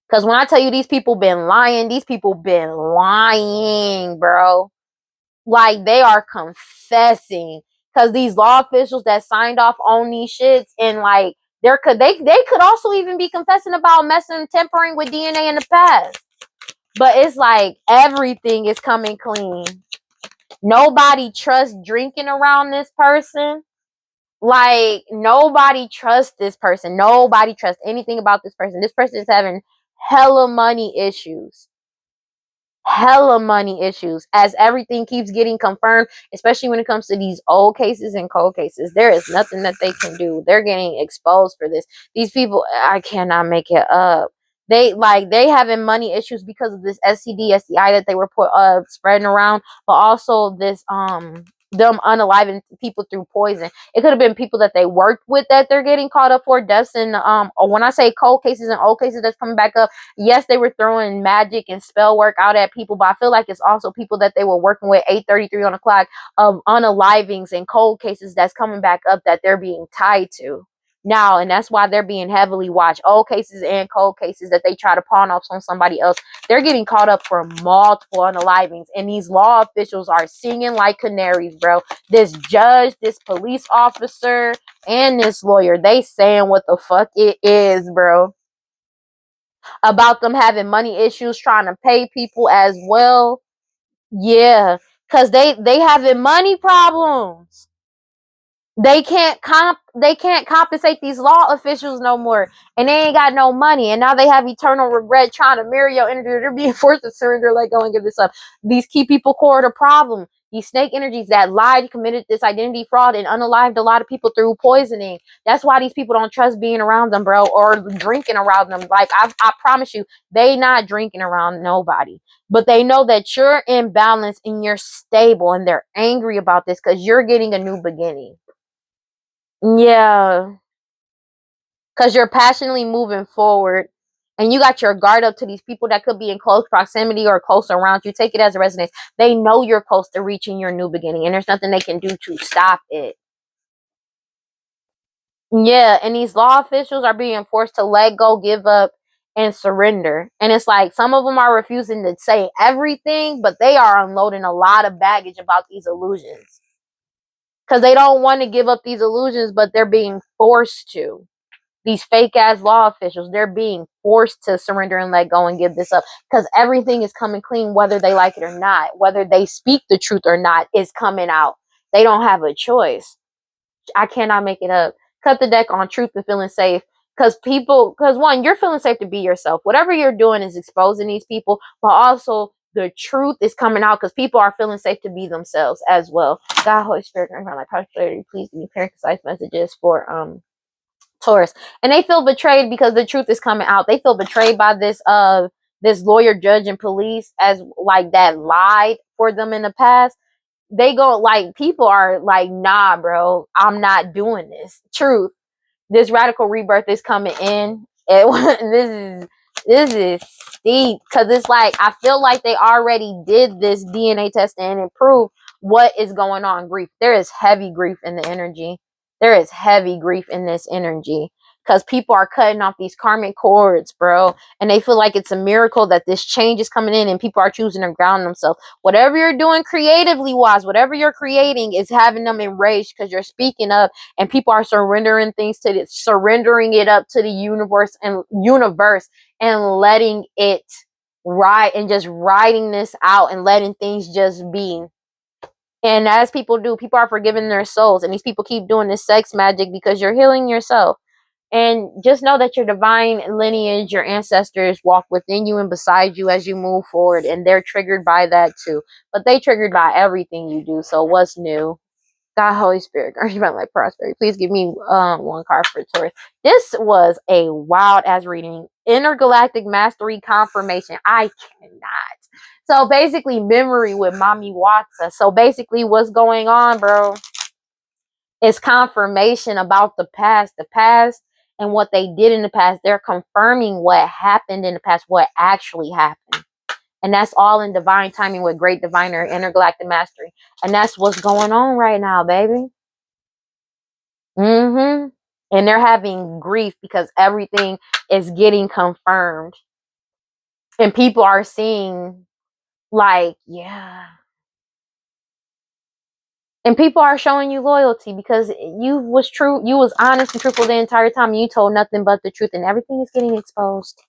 Because when I tell you these people been lying, bro. Like they are confessing. Because these law officials that signed off on these shits, and like they could also even be confessing about messing, tampering with DNA in the past. But it's like everything is coming clean. Nobody trusts drinking around this person. Like nobody trusts this person. Nobody trusts anything about this person. This person is having hella money issues. Hella money issues as everything keeps getting confirmed, especially when it comes to these old cases and cold cases. There is nothing that they can do. They're getting exposed for this. These people, I cannot make it up. They having money issues because of this STD, STI that they were spreading around, but also this them unaliving people through poison. It could have been people that they worked with that they're getting caught up for deaths. And when I say cold cases and old cases that's coming back up, yes, they were throwing magic and spell work out at people, but I feel like it's also people that they were working with 8:33 on the clock of unalivings and cold cases that's coming back up that they're being tied to now. And that's why they're being heavily watched. Old cases and cold cases that they try to pawn off on somebody else, they're getting caught up for multiple unalivings. And these law officials are singing like canaries, bro. This judge, this police officer, and this lawyer, they saying what the fuck it is, bro, about them having money issues, trying to pay people as well. Yeah, because they having money problems. They can't compensate these law officials no more, and they ain't got no money, and now they have eternal regret trying to mirror your energy. They're being forced to surrender, let go, and give this up. These key people core the problem. These snake energies that lied, committed this identity fraud, and unalived a lot of people through poisoning. That's why these people don't trust being around them, bro, or drinking around them. Like I promise you, they not drinking around nobody, but they know that you're in balance and you're stable, and they're angry about this because you're getting a new beginning. Yeah, because you're passionately moving forward, and you got your guard up to these people that could be in close proximity or close around you. Take it as a resonance. They know you're close to reaching your new beginning, and there's nothing they can do to stop it. Yeah, and these law officials are being forced to let go, give up, and surrender. And it's like some of them are refusing to say everything, but they are unloading a lot of baggage about these illusions because they don't want to give up these illusions, but they're being forced to. These fake ass law officials, they're being forced to surrender and let go and give this up because everything is coming clean, whether they like it or not, whether they speak the truth or not, is coming out. They don't have a choice. I cannot make it up. Cut the deck on truth and feeling safe. Because one, you're feeling safe to be yourself. Whatever you're doing is exposing these people, but also the truth is coming out because people are feeling safe to be themselves as well. God, Holy Spirit, grant my prosperity. Please give me clear, concise messages for Taurus. And they feel betrayed because the truth is coming out. They feel betrayed by this lawyer, judge, and police as like that lied for them in the past. They go like people are like, nah, bro, I'm not doing this. Truth. This radical rebirth is coming in. This is steep because it's like I feel like they already did this DNA testing and it proved what is going on. Grief. There is heavy grief in the energy. There is heavy grief in this energy because people are cutting off these karmic cords, bro, and they feel like it's a miracle that this change is coming in and people are choosing to ground themselves. Whatever you're doing creatively wise, whatever you're creating is having them enraged because you're speaking up and people are surrendering things to this, surrendering it up to the universe and letting it right, and just writing this out and letting things just be. And as people do, people are forgiving their souls, and these people keep doing this sex magic because you're healing yourself. And just know that your divine lineage, your ancestors walk within you and beside you as you move forward, and they're triggered by that too. But they triggered by everything you do. So what's new? God, Holy Spirit, grant my life prosperity. Please give me one card for Taurus. This was a wild ass reading. Intergalactic Mastery Confirmation. I cannot. So basically, memory with Mommy Watson. So basically, what's going on, bro? Is confirmation about the past, and what they did in the past. They're confirming what happened in the past, what actually happened. And that's all in divine timing with great diviner, intergalactic mastery. And that's what's going on right now, baby. Mm-hmm. And they're having grief because everything is getting confirmed. And people are seeing, like, yeah. And people are showing you loyalty because you was true, you was honest and truthful the entire time. And you told nothing but the truth, and everything is getting exposed.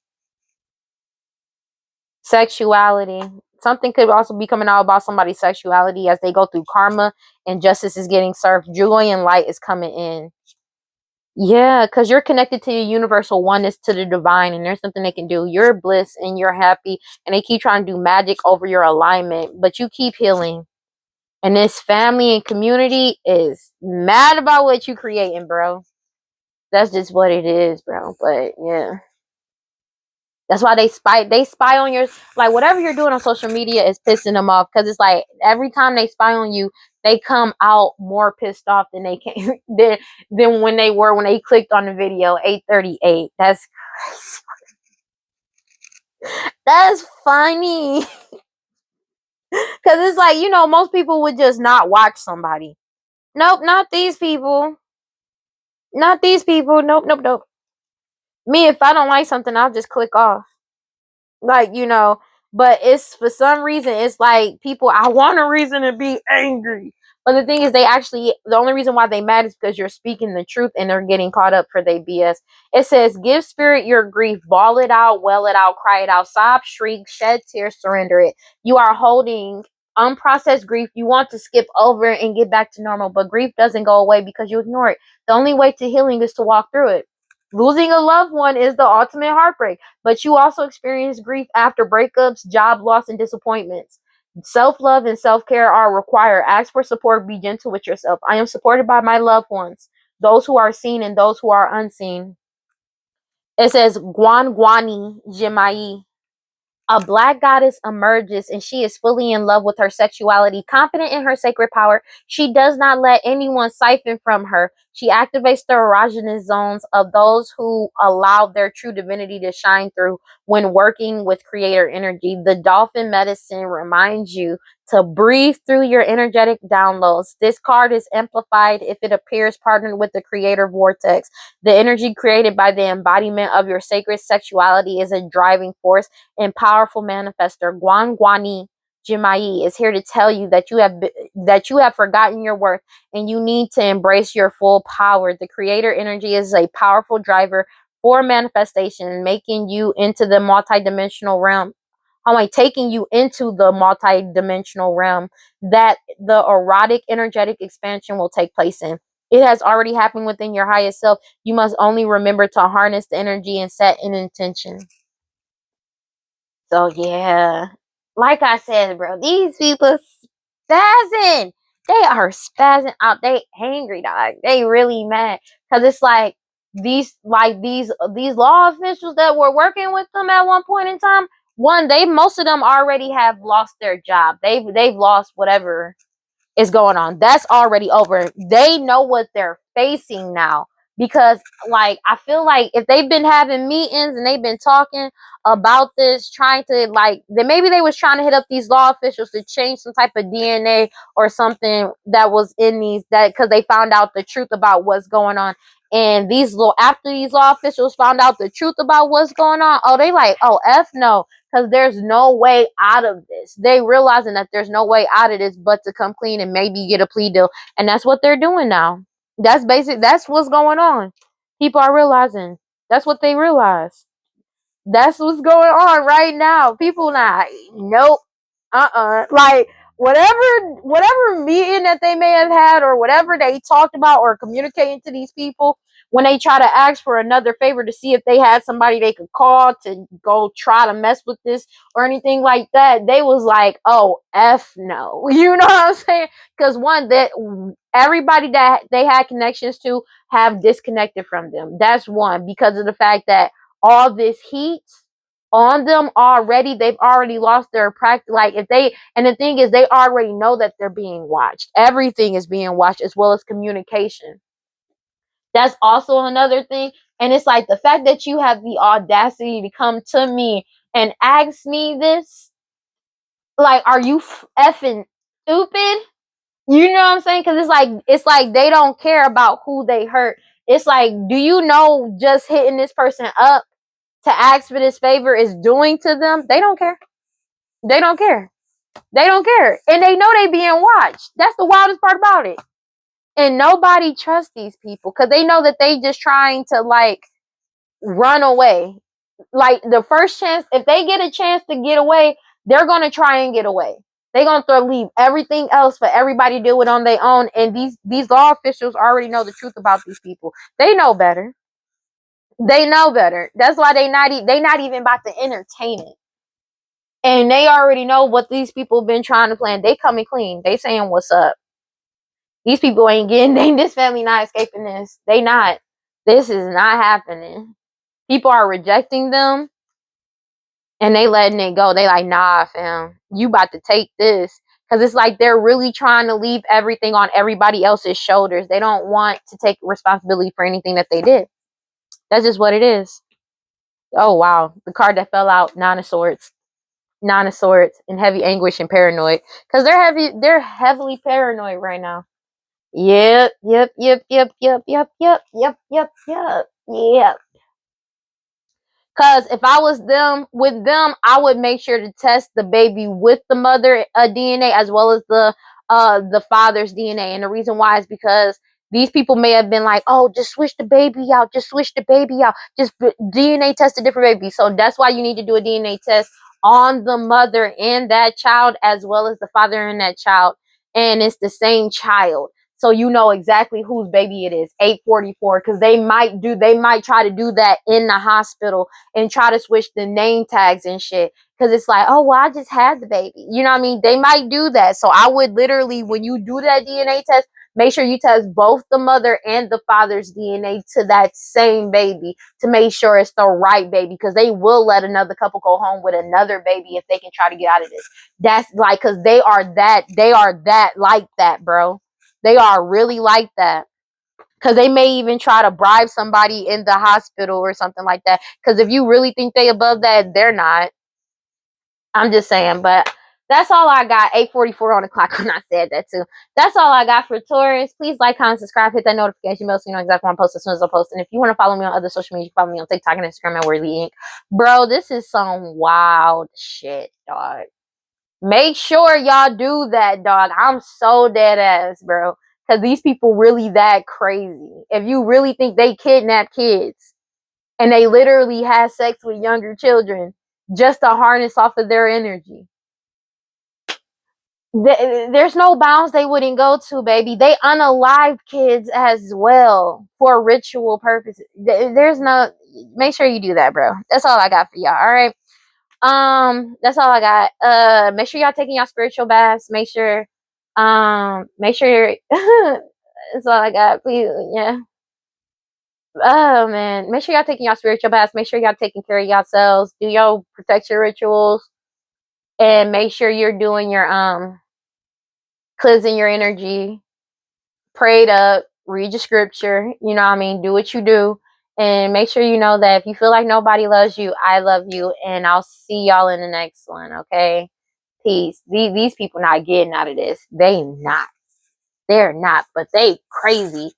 Sexuality. Something could also be coming out about somebody's sexuality as they go through karma, and justice is getting served. Joy and light is coming in. Yeah, because you're connected to your universal oneness, to the divine, and there's something they can do. You're bliss and you're happy, and they keep trying to do magic over your alignment, but you keep healing. And this family and community is mad about what you creating, bro. That's just what it is, bro. But yeah. That's why they spy on your, like, whatever you're doing on social media is pissing them off, because it's like every time they spy on you, they come out more pissed off than they came than when they were when they clicked on the video 8:38. That's that's funny. Cause it's like, most people would just not watch somebody. Nope, not these people. Not these people. Nope, nope, nope. Me, if I don't like something, I'll just click off. Like, but it's, for some reason, it's like people, I want a reason to be angry, but the thing is, the only reason why they mad is because you're speaking the truth, and they're getting caught up for their BS. It says, give spirit your grief, bawl it out, wail it out, cry it out, sob, shriek, shed tears, surrender it. You are holding unprocessed grief. You want to skip over it and get back to normal, but grief doesn't go away because you ignore it. The only way to healing is to walk through it. Losing a loved one is the ultimate heartbreak, but you also experience grief after breakups, job loss, and disappointments. Self-love and self-care are required. Ask for support. Be gentle with yourself. I am supported by my loved ones, those who are seen and those who are unseen. It says, Guan Guani Jimai. A black goddess emerges, and she is fully in love with her sexuality, confident in her sacred power. She does not let anyone siphon from her. She activates the erogenous zones of those who allow their true divinity to shine through when working with creator energy. The dolphin medicine reminds you to breathe through your energetic downloads. This card is amplified if it appears partnered with the creator vortex. The energy created by the embodiment of your sacred sexuality is a driving force and powerful manifester. Guan Guani Jimai is here to tell you that you have forgotten your worth, and you need to embrace your full power. The creator energy is a powerful driver for manifestation, making you into the multidimensional realm. I'm like taking you into the multidimensional realm that the erotic energetic expansion will take place in. It has already happened within your highest self. You must only remember to harness the energy and set an intention. So yeah, like I said, bro, these people spazzing. They are spazzing out. They angry, dog. They really mad because it's these law officials that were working with them at one point in time. One, most of them already have lost their job. They've lost whatever is going on. That's already over. They know what they're facing now, because like I feel like if they've been having meetings and they've been talking about this, trying to, like, then maybe they was trying to hit up these law officials to change some type of DNA or something that was in these, that because they found out the truth about what's going on. And after these law officials found out the truth about what's going on, oh, they like, oh, F no, because there's no way out of this. They realizing that there's no way out of this but to come clean and maybe get a plea deal. And that's what they're doing now. That's what's going on. People are realizing that's what they realize. That's what's going on right now. People not, nope, like whatever meeting that they may have had or whatever they talked about or communicating to these people, when they try to ask for another favor to see if they had somebody they could call to go try to mess with this or anything like that, they was like, oh, F no. You know what I'm saying? Because one, that everybody that they had connections to have disconnected from them. That's one, because of the fact that all this heat on them already, they've already lost their practice. Like if they, and the thing is, they already know that they're being watched. Everything is being watched, as well as communication. That's also another thing. And it's like the fact that you have the audacity to come to me and ask me this, like, are you effing stupid? You know what I'm saying? Because it's like they don't care about who they hurt. It's like, do you know just hitting this person up to ask for this favor is doing to them? They don't care. They don't care. They don't care. And they know they being watched. That's the wildest part about it. And nobody trusts these people because they know that they just trying to like run away. Like the first chance, if they get a chance to get away, they're gonna try and get away. They're gonna leave everything else for everybody to do it on their own. And these law officials already know the truth about these people. They know better. They know better. That's why they not even about to entertain it. And they already know what these people been trying to plan. They coming clean. They saying what's up. These people ain't getting, this family not escaping this. They not. This is not happening. People are rejecting them and they letting it go. They like, nah, fam, you about to take this. Because it's like they're really trying to leave everything on everybody else's shoulders. They don't want to take responsibility for anything that they did. That's just what it is. Oh, wow. The card that fell out, Nine of Swords. Nine of Swords in heavy anguish and paranoid. Because they're heavily paranoid right now. Yep, yep, yep, yep, yep, yep, yep, yep, yep, yep, yep. Cause if I was with them, I would make sure to test the baby with the mother DNA as well as the father's DNA. And the reason why is because these people may have been like, oh, just switch the baby out, just switch the baby out, just DNA test a different baby. So that's why you need to do a DNA test on the mother and that child as well as the father and that child. And it's the same child. So you know exactly whose baby it is. 844. Because they might try to do that in the hospital and try to switch the name tags and shit. Because it's like, oh, well, I just had the baby. You know what I mean? They might do that. So I would literally, when you do that DNA test, make sure you test both the mother and the father's DNA to that same baby to make sure it's the right baby. Because they will let another couple go home with another baby if they can try to get out of this. That's like, because they are that like that, bro. They are really like that. Because they may even try to bribe somebody in the hospital or something like that. Because if you really think they above that, they're not. I'm just saying. But that's all I got. 8:44 on the clock when I said that too. That's all I got for Taurus. Please like, comment, subscribe, hit that notification bell so you know exactly when I post as soon as I post. And if you want to follow me on other social media, you can follow me on TikTok and Instagram at WeirdLee Inc. Bro, this is some wild shit, dog. Make sure y'all do that, dog. I'm so dead ass, bro. Because these people really that crazy. If you really think they kidnap kids and they literally have sex with younger children just to harness off of their energy, there's no bounds they wouldn't go to, baby. They unalive kids as well for ritual purposes. There's no. Make sure you do that, bro. That's all I got for y'all. All right. That's all I got. Make sure y'all taking y'all spiritual baths. Make sure that's all I got. Please, yeah. Oh man, make sure y'all taking y'all spiritual baths. Make sure y'all taking care of yourselves. Do your protection rituals, and make sure you're doing your cleansing your energy. Prayed up. Read your scripture. You know what I mean. Do what you do. And make sure you know that if you feel like nobody loves you, I love you. And I'll see y'all in the next one. Okay. Peace. These people not getting out of this. They not. They're not. But they crazy.